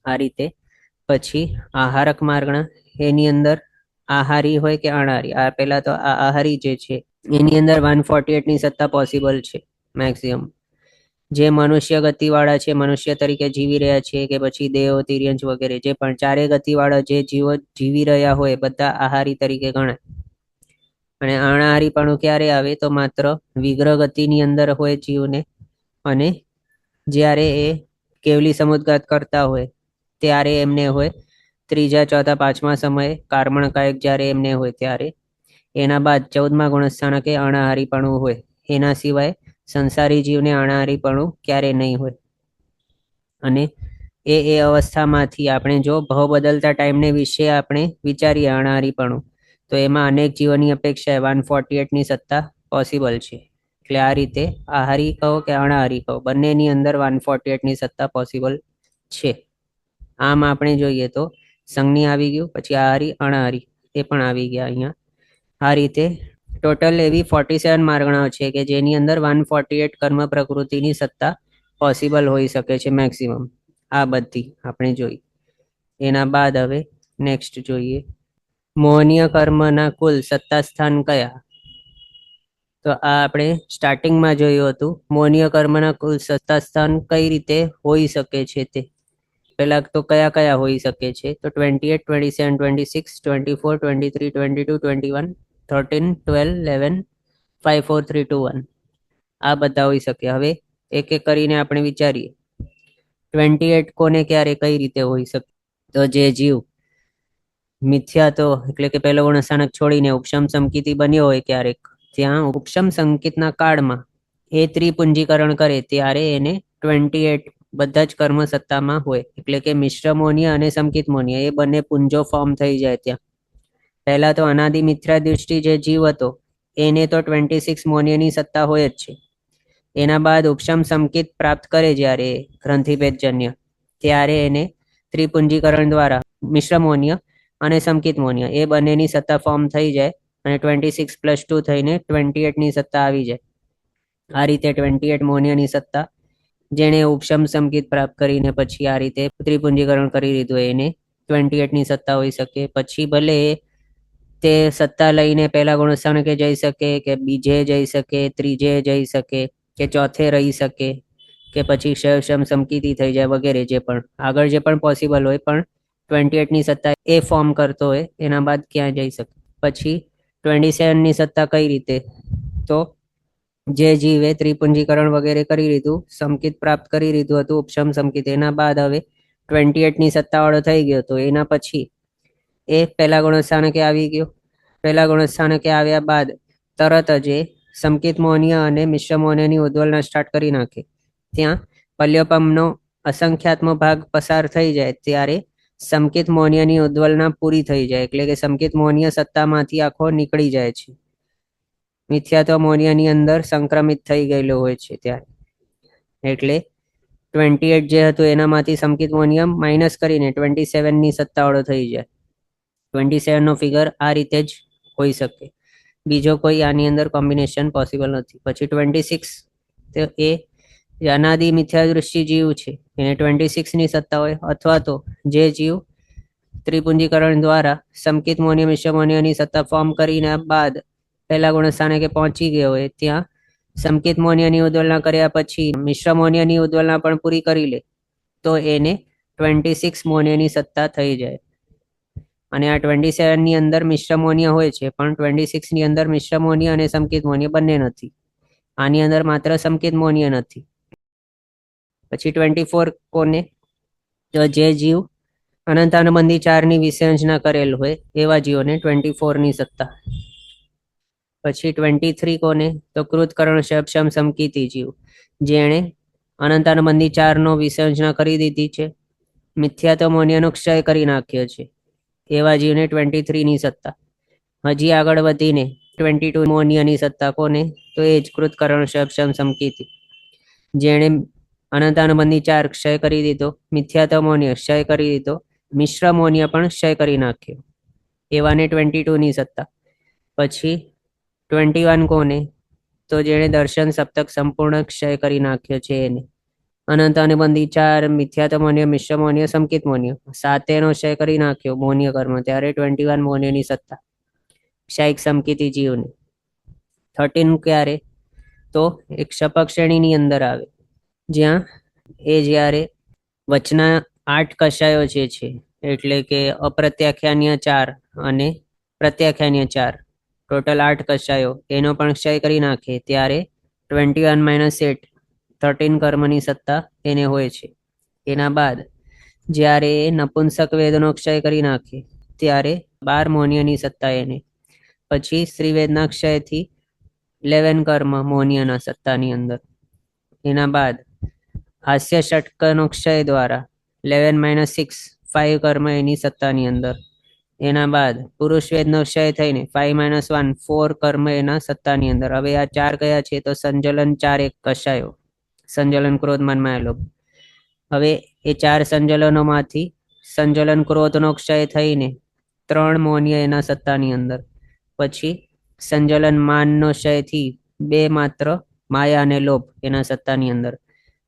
આ રીતે પછી આહારક માર્ગણા, એની અંદર આહારી હોય કે અણાહારી, આ પહેલા તો આ આહારી જે છે એની અંદર 148 ની સત્તા પોસિબલ છે મેક્સિમમ. જે મનુષ્ય ગતિવાળા છે, મનુષ્ય તરીકે જીવી રહ્યા છે, કે પછી દેવ, તિર્યંશ વગેરે જે પણ ચારે ગતિવાળા જે જીવો જીવી રહ્યા હોય બધા આહારી તરીકે ગણાય. અને અણાહારીપણું ક્યારે આવે? તો માત્ર વિગ્રહ ગતિની અંદર હોય જીવને, અને જ્યારે એ કેવલી સમુદ્ગાત કરતા હોય ત્યારે એમને હોય ત્રીજા, ચોથા, પાંચમા સમયે કાર્મણ કાયક જ્યારે એમને હોય ત્યારે. એના બાદ 14મા ગુણસ્થાનકે અણાહારીપણું હોય. એના સિવાય સંસારી જીવને અણાહારીપણું ક્યારે નહીં હોય. અને એ અવસ્થામાંથી આપણે જો ભાવ બદલતા ટાઈમને વિશે આપણે વિચારીએ અણાહારીપણું, તો એમાં અનેક જીવોની અપેક્ષાએ 148 ની સત્તા પોસિબલ છે. એટલે આ રીતે આહારી કહો કે અણાહારી કહો, બંનેની અંદર 148 ની સત્તા પોસિબલ છે. આમ આપણે જોઈએ તો સંઘની આવી ગયું, પછી આહારી, અણાહારી એ પણ આવી ગયા અહીંયા. આ રીતે ટોટલ એવી 47 માર્ગણાઓ છે કે જેની અંદર 148 કર્મ પ્રકૃતિની સત્તા પોસિબલ હોઈ શકે છે મેક્સિમમ. આ બધી આપણે જોઈ. એના બાદ હવે નેક્સ્ટ જોઈએ મોહનીય કર્મના કુલ સત્તા સ્થાન કયા? તો આ આપણે સ્ટાર્ટિંગમાં જોયું હતું. મોહનીય કર્મના કુલ સત્તા સ્થાન કઈ રીતે હોઈ શકે છે તે. પહેલા તો કયા કયા હોઈ શકે છે? તો 28, 27, 26, 24, 23, 22, 21, 13, 12, 11, 5, 4, 3, 2, 1 આ બધા હોઈ શકે. હવે એક એક કરીને આપણે વિચારીએ. 28 કોને ક્યારે કઈ રીતે હોઈ શકે? તો જે જીવ મિથ્યાત્વ એટલે કે પહેલો ગુણસ્થાનક છોડીને ઉપશમ સંકિતી બન્યો હોય ક્યારેક, ત્યાં ઉપશમ સંકિતના કાળમાં એ ત્રિપુંજીકરણ કરે ત્યારે એને 28 બધા જ કર્મ સત્તામાં હોય. એટલે કે મિશ્ર મોન્ય અને સમકિત મોન્ય એ બંને પુંજો ફોર્મ થઈ જાય ત્યાં. પહેલા તો અનાદિ મિથ્યા દૃષ્ટિ જે જીવ હતો એને તો 26 મોન્યની સત્તા હોય જ છે. એના બાદ ઉપશમ સંકિત પ્રાપ્ત કરે જ્યારે ગ્રંથિભેદજન્ય, ત્યારે એને ત્રિપુંજીકરણ દ્વારા મિશ્ર મોન્ય અને સમકિત મોન્ય એ બંનેની સત્તા ફોર્મ થઈ જાય, અને 26 + 2 થઈને 28 ની સત્તા આવી જાય. આ રીતે 28 મોન્યની સત્તા જેણે ઉપશમ સંકિત પ્રાપ્ત કરીને પછી આ રીતે ત્રિપુંજીકરણ કરી લીધું એને 28ની સત્તા હોઈ શકે. પછી ભલે તે સત્તા લઈને પહેલા ગુણસ્થાનકે જઈ શકે કે બીજે જઈ શકે, ત્રીજે જઈ શકે કે ચોથે રહી શકે કે પછી ક્ષયક્ષમ સમકીતી થઈ જાય વગેરે, જે પણ આગળ જે પણ પોસિબલ હોય, પણ 28ની સત્તા એ ફોર્મ કરતો હોય એના બાદ ક્યાં જઈ શકે. પછી 27ની સત્તા કઈ રીતે, તો જે જીવે ત્રિપુંજીકરણ વગેરે કરી લીધું, સમકિત પ્રાપ્ત કરી લીધું હતું, ઉપશમ સમકિત, એના બાદ હવે 28ની સત્તાવાળો થઈ ગયો, તો એના પછી એ પહેલા ગુણસ્થાનકે આવી ગયો. પહેલા ગુણસ્થાનકે આવ્યા બાદ તરત જ એ સમકિત મોનીય અને મિશ્ર મોનીયની ઉદ્વલના સ્ટાર્ટ કરી નાખે. ત્યાં પલ્યોપમનો અસંખ્યાત્મક ભાગ પસાર થઈ જાય ત્યારે સમકિત મોનીયની ઉદ્વલના પૂરી થઈ જાય, એટલે કે સમકિત મોનીય સત્તામાંથી આખો નીકળી જાય છે, મિથ્યાત્વ મોનીયની અંદર સંક્રમિત થઈ ગયેલો હોય છે ત્યારે. એટલે 28 જે હતું એનામાંથી સમકિત મોનિયમ માઇનસ કરીને 27ની સત્તાવાળો થઈ જાય. 27નો ફિગર આ રીતે જ હોઈ શકે, બીજો કોઈ આની અંદર કોમ્બિનેશન પોસિબલ નથી. પછી 26, તો એ અનાદિ મિથ્યાદૃષ્ટિ જીવ છે, એને 26ની સત્તા હોય, અથવા તો જે જીવ ત્રિપુંજીકરણ દ્વારા સમકિત મોનીય મિશ્ર મોનીયની સત્તા ફોર્મ કરીને બાદ પહેલા ગુણસ્થાનકે પહોંચી ગયો હોય, ત્યાં સમકિત મોનીયની ઉદ્વલના કર્યા પછી મિશ્ર મોનીયની ઉદ્વલના પણ પૂરી કરી લે, તો એને 26 મોનીયની સત્તા થઈ જાય. અને આ 27ની અંદર મિશ્ર મોનીય હોય છે, પણ 26ની અંદર મિશ્ર મોનીય અને સમકિત મોનીય બંને નથી. આની અંદર માત્ર સમકિત મોનીય નથી. પછી 24 કોને, તો જે જીવ અનંતાનુબંધી 4ની વિસંજના કરેલ હોય એવા જીવોને 24ની સત્તા. પછી 23 કોને, તો કૃતકરણ ક્ષયક્ષમ સમકીતી જીવ, જેણે અનંતાનુબંધી 4નો વિસંજના કરી દીધી છે, મિથ્યાત્વ મોનીયનો ક્ષય કરી નાખ્યો છે, એવા જીવને 23ની સત્તા. હજી આગળ વધીને 22 મોનીયની સત્તા કોને, તો એ જ કૃતકરણ ક્ષયક્ષમ સમકીતી, જેણે અનંતાનુબંધી 4 ક્ષય કરી દીધો, મિથ્યાત્વ મોનીય ક્ષય કરી દીધો, મિશ્ર મોનીય પણ ક્ષય કરી નાખ્યો, એવાને 22ની સત્તા. પછી 21 કોને, તો જેણે દર્શન સપ્તક સંપૂર્ણ ક્ષય કરી નાખ્યો છે એને. અનંતાનુબંધી 4, મિથ્યાત્વ મોનીય, મિશ્ર મોનીય, સમકિત મોનીય, સાતેનો ક્ષય કરી નાખ્યો મોનીય કર્મ, ત્યારે 21 મોનીયની સત્તા ક્ષયિક સમકિતી જીવને. 13 ક્યારે, તો એક શપક શ્રેણીની અંદર આવે, જ્યાં એ જ્યારે વચના 8 કષાયો જે છે, એટલે કે અપ્રત્યાખ્યાન્ય 4 અને પ્રત્યાખ્યાન્ય 4, ટોટલ 8 કષાયો, એનો પણ ક્ષય કરી નાખે, ત્યારે 21 - 8, 13 કર્મની સત્તા એને હોય છે. એના બાદ જ્યારે નપુંસક વેદનો ક્ષય કરી નાખે, ત્યારે 12 મોનીયની સત્તા એને. પછી શ્રીવેદના ક્ષયથી 11 કર્મ મોનીયના સત્તાની અંદર. એના બાદ હાસ્ય ષટકનો ક્ષય દ્વારા 11 - 6, 5 કર્મ એની સત્તાની અંદર. એના બાદ પુરુષ વેદનો ક્ષય થઈને 5 - 1, 4 કર્મ એના સત્તાની અંદર. હવે આ 4 કયા છે, તો સંજલન 4 એક કષાયો, સંજલન ક્રોધ મન માયા લોભ. હવે એ 4 સંજલનોમાંથી સંજલન ક્રોધનો ક્ષય થઈને 3 મોનીય એના સત્તાની અંદર. પછી સંજલન માનનો ક્ષયથી 2 માત્ર માયા અને લોભ એના સત્તાની અંદર.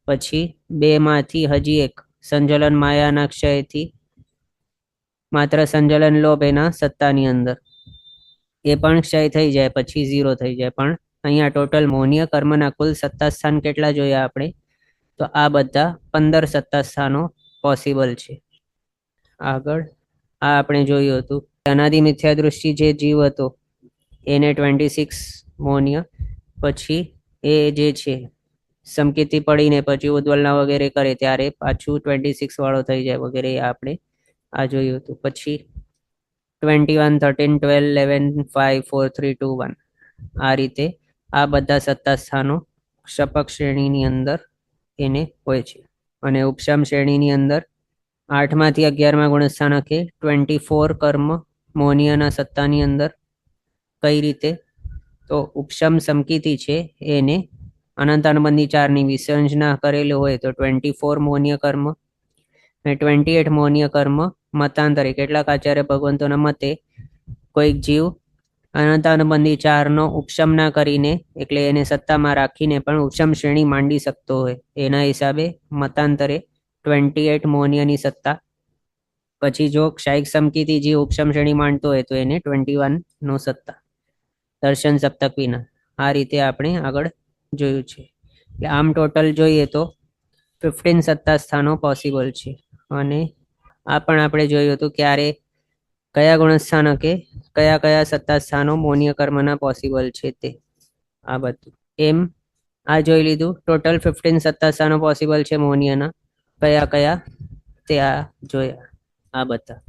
પછી 2 માંથી હજી એક સંજલન માયાના ક્ષયથી માત્ર સંજલન લોભ એના સત્તાની અંદર, એ પણ ક્ષય થઈ જાય, પછી 0 થઈ જાય. પણ અહીંયા ટોટલ મોનીય કર્મના કુલ સત્તા સ્થાન કેટલા જોયા આપણે, તો આ બધા 15 સત્તા સ્થાનો પોસિબલ છે. આગળ આ આપણે જોયું હતું, અનાદિ મિથ્યા દૃષ્ટિ જે જીવ હતો એને 26 મોનીય, પછી એ જે છે સમકીતી પડીને પછી ઉદ્વલના વગેરે કરે ત્યારે પાછું 26 વાળો થઈ જાય વગેરે, આપણે આ જોયું હતું. પછી 21, 13, 12, 11, 5, 4, 3, 2, 1, આ રીતે આ બધા સત્તા સ્થાનો શપક શ્રેણીની અંદર એને હોય છે. અને ઉપશમ શ્રેણીની અંદર 8 માંથી 11માં ગુણસ્થાનકે 24 કર્મ મોનીયના સત્તાની અંદર. કઈ રીતે, તો ઉપશમ સમકીતી છે એને અનંતાનુબંધી 4ની વિસંજના કરેલું હોય તો 24 મોનીય કર્મ, અને 28 મોનીય કર્મ મતાંતરે કેટલાક આચાર્ય ભગવંતોના મતે કોઈક જીવ અનંતાનુબંધી 4નો ઉપશમ ના કરીને, એટલે એને સત્તામાં રાખીને પણ ઉપશમ શ્રેણી માંડી શકતો હોય, એના હિસાબે મતાંતરે 28 મોનીયની સત્તા પછી જો ક્ષાયિક સમકીથી જે ઉપશમ શ્રેણી માંડતો હોય તો એને 21 નો સત્તા, દર્શન સપ્તક વિના. આ રીતે આપણે આગળ જોયું છે. એટલે આમ ટોટલ જોઈએ તો 15 સત્તા સ્થાનો પોસિબલ છે. અને આ પણ આપણે જોયું હતું ક્યારે કયા ગુણસ્થાનકે કયા કયા સત્તા સ્થાનો મૌન્ય કર્મના પોસિબલ છે તે. આ બધું એમ આ જોઈ લીધું. ટોટલ 15 સત્તા સ્થાનો પોસિબલ છે મૌન્યના, કયા કયા તે આ જોયા આ બધા.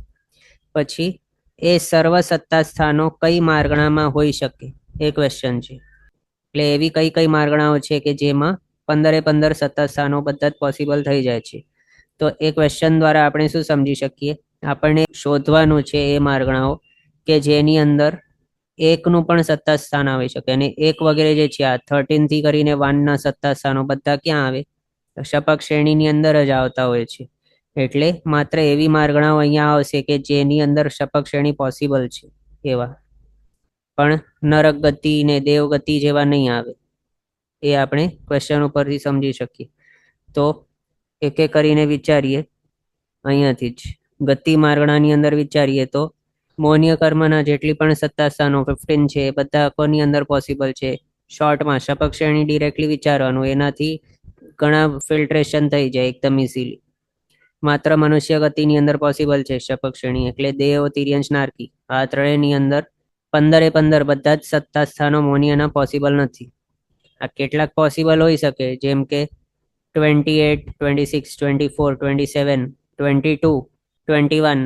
પછી એ સર્વ સત્તા સ્થાનો કઈ માર્ગણામાં હોઈ શકે એ ક્વેશ્ચન છે. એટલે એવી કઈ કઈ માર્ગણાઓ છે કે જેમાં 15 સત્તા સ્થાનો બધા જ પોસિબલ થઈ જાય છે. તો એ ક્વેશ્ચન દ્વારા આપણે શું સમજી શકીએ, આપણને શોધવાનું છે એ માર્ગણાઓ કે જેની અંદર એકનું પણ સત્તા સ્થાન આવી શકે. અને એક વગેરે જે છે આ 13 થી કરીને 1 ના સત્તા સ્થાનો બધા ક્યાં આવે, શપક શ્રેણીની અંદર જ આવતા હોય છે. એટલે માત્ર એવી માર્ગણાઓ અહીંયા આવશે કે જેની અંદર શપક શ્રેણી પોસિબલ છે એવા, પણ નરક ગતિ ને દેવ ગતિ જેવા નહીં આવે. એ આપણે ક્વેશ્ચન ઉપરથી સમજી શકીએ. તો એક એક કરીને વિચારીએ. અહીંયાથી જ ગતિ માર્ગણાની અંદર વિચારીએ તો મૌન્ય કર્મના જેટલી પણ સત્તા સ્થાનો 15 છે એ બધા કોની અંદર પોસિબલ છે. શોર્ટમાં શપક શ્રેણી ડિરેક્ટલી વિચારવાનું, એનાથી ઘણા ફિલ્ટ્રેશન થઈ જાય એકદમ ઇઝીલી. માત્ર મનુષ્ય ગતિની અંદર પોસિબલ છે શપક શ્રેણી, એટલે દેવ તિર્યંશ નારકી આ ત્રણેયની અંદર 15 બધા જ સત્તા સ્થાનો મૌન્યના પોસિબલ નથી. આ કેટલાક પોસિબલ હોઈ શકે, જેમ કે 28, 26, 24, 27, 22, 21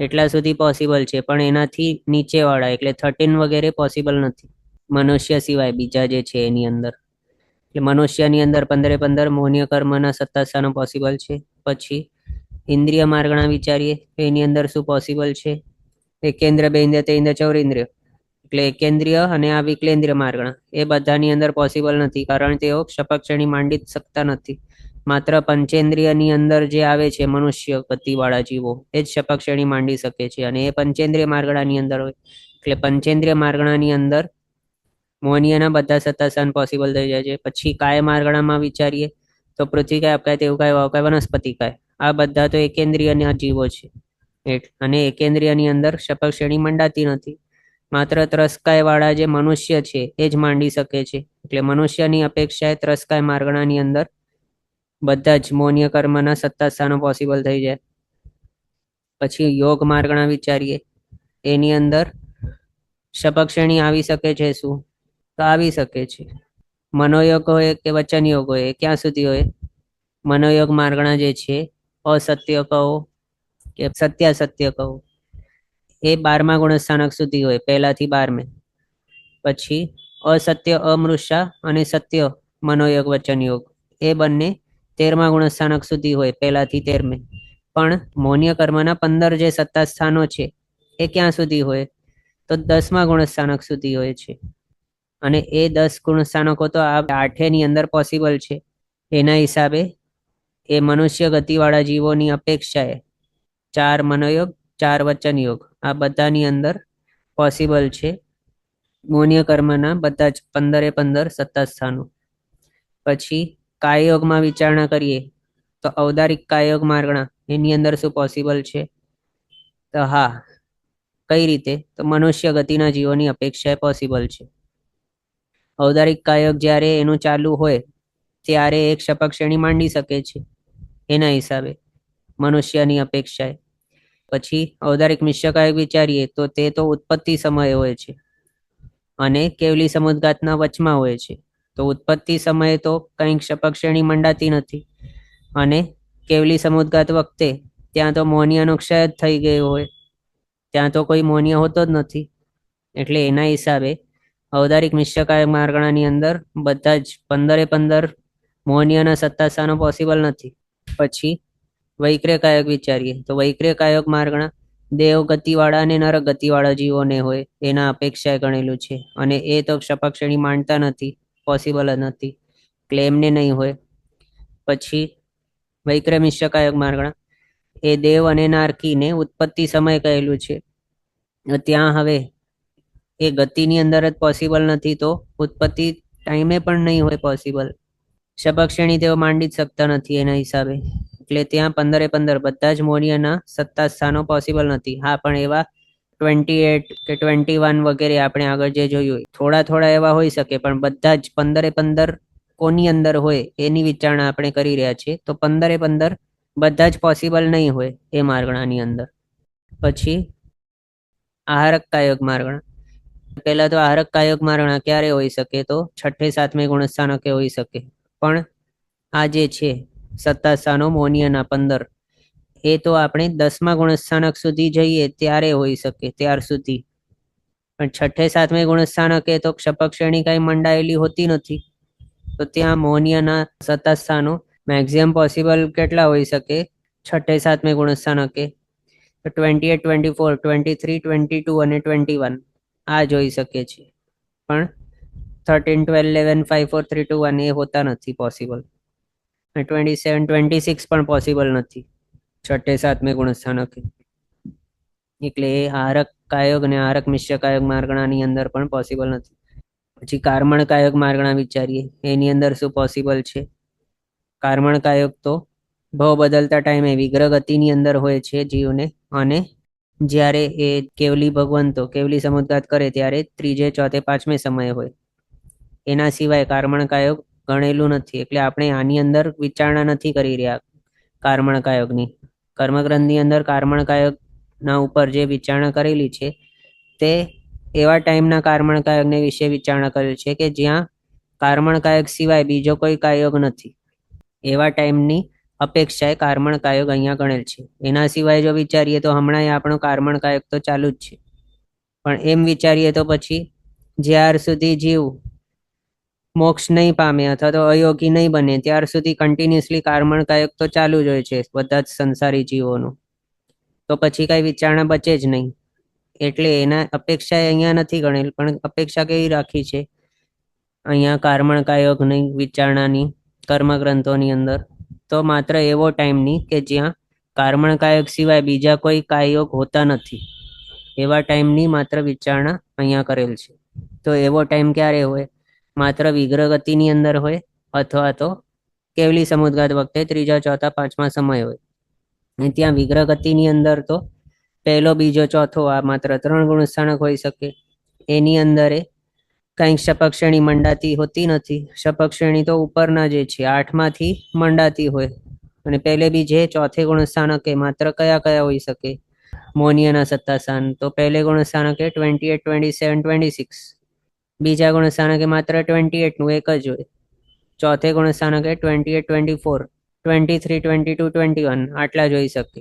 એટલા સુધી પોસિબલ છે, પણ એનાથી નીચેવાળા એટલે 13 વગેરે પોસિબલ નથી મનુષ્ય સિવાય બીજા જે છે એની અંદર. એટલે મનુષ્યની અંદર 15 મૌન્ય કર્મના સત્તા સ્થાનો પોસિબલ છે. પછી ઇન્દ્રિય માર્ગણા વિચારીએ તો એની અંદર શું પોસિબલ છે, એકેન્દ્ર, બેન્દ્ર, તેન્દ્ર, ચૌરેન્દ્રિય. એટલે એકેન્દ્રિય અને આ વિકલેન્દ્રિય માર્ગણા એ બધાની અંદર પોસિબલ નથી, કારણ તેઓ શપક શ્રેણી માંડી જ શકતા નથી. માત્ર પંચેન્દ્રિયની અંદર જે આવે છે મનુષ્ય ગતિવાળા જીવો એ જ શપક શ્રેણી માંડી શકે છે, અને એ પંચેન્દ્રિય માર્ગણાની અંદર હોય. એટલે પંચેન્દ્રિય માર્ગણાની અંદર મૌન્યના બધા સત્તા સ્થાન પોસિબલ થઈ જાય છે. પછી કાય માર્ગણામાં વિચારીએ તો પૃથ્વી કાય, અપકાય, તેવકાય, વાવકાય, વનસ્પતિ કાય આ બધા તો એકેન્દ્રિયના જીવો છે. અને એકેન્દ્રિયની અંદર શપક શ્રેણી મંડાતી નથી. માત્ર ત્રસ્કાય વાળા જે મનુષ્ય છે એ જ માંડી શકે છે. એટલે મનુષ્યની અપેક્ષાએ ત્રસ્કાય માર્ગણાની અંદર બધા જ મૌન્ય કર્મના સત્તા સ્થાનો પોસિબલ થઈ જાય. પછી યોગ માર્ગણા વિચારીએ, એની અંદર શપક શ્રેણી આવી શકે છે શું, તો આવી શકે છે. મનોયોગ હોય કે વચન યોગ હોય ક્યાં સુધી હોય, મનોયોગ માર્ગણા જે છે અસત્ય કહો કે સત્યાસત્ય કહો એ 12મા ગુણસ્થાનક સુધી હોય, 1 થી 12. પછી અસત્ય અમૃષા અને સત્ય મનોયોગ વચન યોગ એ બંને 13મા ગુણસ્થાનક સુધી હોય, 1 થી 13. પણ મૌન્ય કર્મના 15 જે સત્તા સ્થાનો છે એ ક્યાં સુધી હોય, તો 10મા ગુણસ્થાનક સુધી હોય છે. અને એ 10 ગુણસ્થાનકો તો આ 8 ની અંદર પોસિબલ છે. એના હિસાબે એ મનુષ્ય ગતિવાળા જીવોની અપેક્ષાએ 4 મનોયોગ 4 વચન યોગ આ બધાની અંદર પોસિબલ છે મૌન્ય કર્મના બધા જ 15 સત્તા સ્થાનો. પછી કાયયોગમાં વિચારણા કરીએ તો ઔદારિક કાયયોગ માર્ગણા એની અંદર શું પોસિબલ છે, તો હા, કઈ રીતે, તો મનુષ્ય ગતિના જીવોની અપેક્ષાએ પોસિબલ છે. ઔદારિક કાયયોગ જ્યારે એનું ચાલુ હોય ત્યારે એક શપક શ્રેણી માંડી શકે છે એના હિસાબે મનુષ્યની અપેક્ષાએ. પછી ઔદારિક મિશ્ર કાયયોગ વિચારીએ તો તે તો ઉત્પત્તિ સમયે હોય છે અને કેવલી સમુદ્ગાતના વચમાં હોય છે. તો ઉત્પત્તિ સમયે તો કંઈક શપક શ્રેણી મંડાતી નથી, અને કેવલી સમુદ્ગાત વખતે ત્યાં તો મૌન્યનો ક્ષય જ થઈ ગયો હોય, ત્યાં તો કોઈ મૌન્ય હોતો જ નથી. એટલે એના હિસાબે ઔદારિક મિશ્ર કાયયોગ માર્ગણાની અંદર બધા જ 15 મૌન્યના સત્તા સ્થાનો પોસિબલ નથી. પછી વૈક્રય કાયયોગ વિચારીએ તો વૈક્રય કાયયોગ માર્ગણા દેવ ગતિવાળા અને નરક ગતિવાળા જીવોને હોય એના અપેક્ષાએ ગણેલું છે, અને એ તો શપક શ્રેણી માંડતા નથી, પોસિબલ જ નથી, એટલે એમને નહીં હોય. પછી વૈક્રય મિશ્ર કાયયોગ માર્ગણા એ દેવ અને નારકીને ઉત્પત્તિ સમય કહેલું છે, ત્યાં હવે એ ગતિની અંદર જ પોસિબલ નથી, તો ઉત્પત્તિ ટાઈમે પણ નહીં હોય પોસિબલ. શપક શ્રેણી તેઓ માંડી જ શકતા નથી એના હિસાબે. એટલે ત્યાં 15 બધા જ મોનિયાના સત્તા સ્થાનો પોસિબલ નથી. હા, પણ એવા 28 કે 21 વગેરે આપણે આગળ જે જોયું થોડા એવા હોઈ શકે, પણ બધા જ 15 કોની અંદર હોય એની વિચારણા આપણે કરી રહ્યા છીએ. તો 15 બધા જ પોસિબલ નહીં હોય એ માર્ગણાની અંદર. પછી આહારક કાયોગ માર્ગણા. પહેલા તો આહારક કાયોગ માર્ગણા ક્યારે હોઈ શકે? તો 6ઠે 7મે ગુણસ્થાનકે હોઈ શકે. પણ આ જે છે સત્તા સ્થાનો મોનિયાના 15, એ તો આપણે 10મા ગુણસ્થાનક સુધી જઈએ ત્યારે હોઈ શકે, ત્યાર સુધી. પણ 6ઠે 7મે ગુણસ્થાનકે તો ક્ષપક શ્રેણી કઈ મંડાયેલી હોતી નથી. તો ત્યાં મોનિયાના સત્તા સ્થાનો મેક્સિમમ પોસિબલ કેટલા હોઈ શકે 6ઠે 7મે ગુણસ્થાનકે? તો 28, 24, 23, 22 અને 21 આ જોઈ શકે છે. પણ 13, 12, 11, 5, 4, 3, 2, 1 એ હોતા નથી પોસિબલ. 27, 26 પણ પોસિબલ નથી 6ઠે 7મે ગુણસ્થાનકે. એટલે એ આહારક કાયોગ અને આહારક મિશ્ર કાયોગ માર્ગણાની અંદર પણ પોસિબલ નથી. પછી કાર્મણ કાયોગ માર્ગણા વિચારીએ, એની અંદર શું પોસિબલ છે? કાર્મણ કાયોગ તો ભાવ બદલતા ટાઈમે વિગ્રહ ગતિની અંદર હોય છે જીવને, અને જ્યારે એ કેવલી ભગવંતો કેવલી સમુદ્ઘાત કરે ત્યારે 3, 4, 5મે સમય હોય. એના સિવાય કાર્મણ કાયોગ ગણેલું નથી. એટલે આપણે આની અંદર વિચારણા નથી કરી રહ્યા કાર્મણ કાયોગની. કર્મગ્રંથની અંદર કાર્મણ કાયોગના ઉપર જે વિચારણા કરેલી છે તે એવા ટાઈમના કાર્મણ કાયોગને વિશે વિચારણા કરેલ છે કે જ્યાં કાર્મણ કાયોગ સિવાય બીજો કોઈ કાયોગ નથી. એવા ટાઈમની અપેક્ષાએ કાર્મણ કાયોગ અહીંયા ગણેલ છે. એના સિવાય જો વિચારીએ તો હમણાં આપણો કાર્મણ કાયોગ તો ચાલુ જ છે. પણ એમ વિચારીએ તો પછી જ્યાર સુધી જીવ મોક્ષ નહીં પામે અથવા તો અયોગી નહીં બને ત્યાર સુધી કન્ટિન્યુઅસલી કાર્મણ કાયોગ તો ચાલુ જ હોય છે બધા જ સંસારી જીવોનું. તો પછી કઈ વિચારણા બચે જ નહીં. એટલે એના અપેક્ષા અહીંયા નથી ગણેલ. પણ અપેક્ષા કેવી રાખી છે અહીંયા કાર્મણ કાયોગની વિચારણાની કર્મગ્રંથોની અંદર? તો માત્ર એવો ટાઈમની કે જ્યાં કાર્મણ કાયોગ સિવાય બીજા કોઈ કાયોગ હોતા નથી, એવા ટાઈમની માત્ર વિચારણા અહીંયા કરેલ છે. તો એવો ટાઈમ ક્યારે હોય? માત્ર વિગ્રહ ગતિની અંદર હોય, અથવા તો કેવલી સમુદ્ઘાત વખતે 3જા, 4થા, 5મા સમય હોય. ત્યાં વિગ્રહ ગતિની અંદર તો પહેલો, બીજો, ચોથો આ માત્ર 3 ગુણસ્થાનક હોઈ શકે. એની અંદર કંઈક શપક શ્રેણી મંડાતી હોતી નથી. શપક શ્રેણી તો ઉપરના જે છે 8માંથી મંડાતી હોય. અને પહેલે બીજે ચોથે ગુણસ્થાનકે માત્ર કયા હોઈ શકે મોનિયાના સત્તા સ્થાન? તો પહેલે ગુણસ્થાનકે 28, 27, 26. બીજા ગુણસ્થાનકે માત્ર 28 નું એક જ હોય. ચોથે ગુણસ્થાનકે 28, 24, 23, 22, 21 આટલા જોઈ શકે.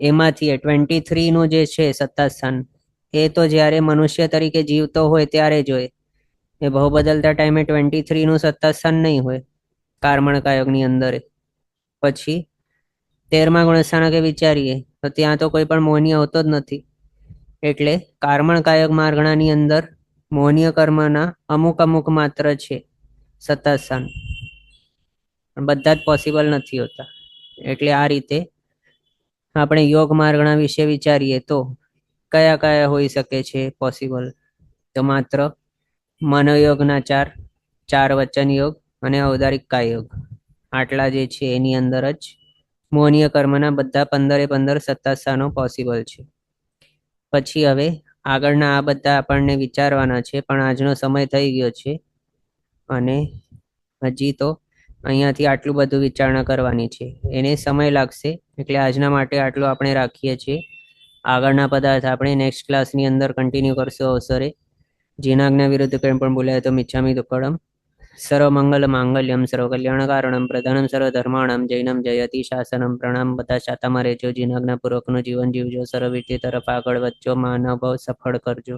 એમાંથી 23 નું જે છે સત્તા સ્થાન એ તો જ્યારે મનુષ્ય તરીકે જીવતો હોય ત્યારે જ હોય. એ ભાવ બદલતા ટાઈમે 23 નું સત્તા સ્થાન નહીં હોય કાર્મણ કાયોગની અંદર. પછી 13મા ગુણસ્થાનકે વિચારીએ તો ત્યાં તો કોઈ પણ મોનિય હોતો જ નથી. એટલે કાર્મણ કાયોગ માર્ગણાની અંદર મોનિય કર્મના અમુક માત્ર છે સત્તા સ્થાન, પણ બધા જ પોસિબલ નથી હોતા. એટલે આ રીતે આપણે યોગ માર્ગણા વિશે વિચારીએ તો કયા હોઈ શકે છે પોસિબલ? તો માત્ર મનોયોગના 4 વચન યોગ અને ઔદારિક કાયોગ આટલા જે છે એની અંદર જ મોનિય કર્મના બધા 15 સત્તા સ્થાનો પોસિબલ છે. પછી હવે આગળના આ બધા આપણને વિચારવાના છે, પણ આજનો સમય થઈ ગયો છે અને હજી તો અહીંયાથી આટલું બધું વિચારણા કરવાની છે. એને સમય લાગશે. એટલે આજના માટે આટલું આપણે રાખીએ છીએ. આગળના પદાર્થ આપણે નેક્સ્ટ ક્લાસની અંદર કન્ટિન્યુ કરશું અવસરે. જીનાજ્ઞા વિરુદ્ધ કંઈ પણ બોલાય તો મિચ્છામિ દુક્કડમ. સર્વમંગલ માંગલ્યમ સર્વકલ્યાણકારણમ પ્રધાનમ સર્વધર્માણમ જૈનમ જયતિ શાસનમ. પ્રણામ. બધા શાતામાં રહેજો, જીનાજ્ઞા પૂર્વકનું જીવન જીવજો, સર્વ વિદ્ય તરફ આગળ વધજો, માનવ ભવ સફળ કરજો.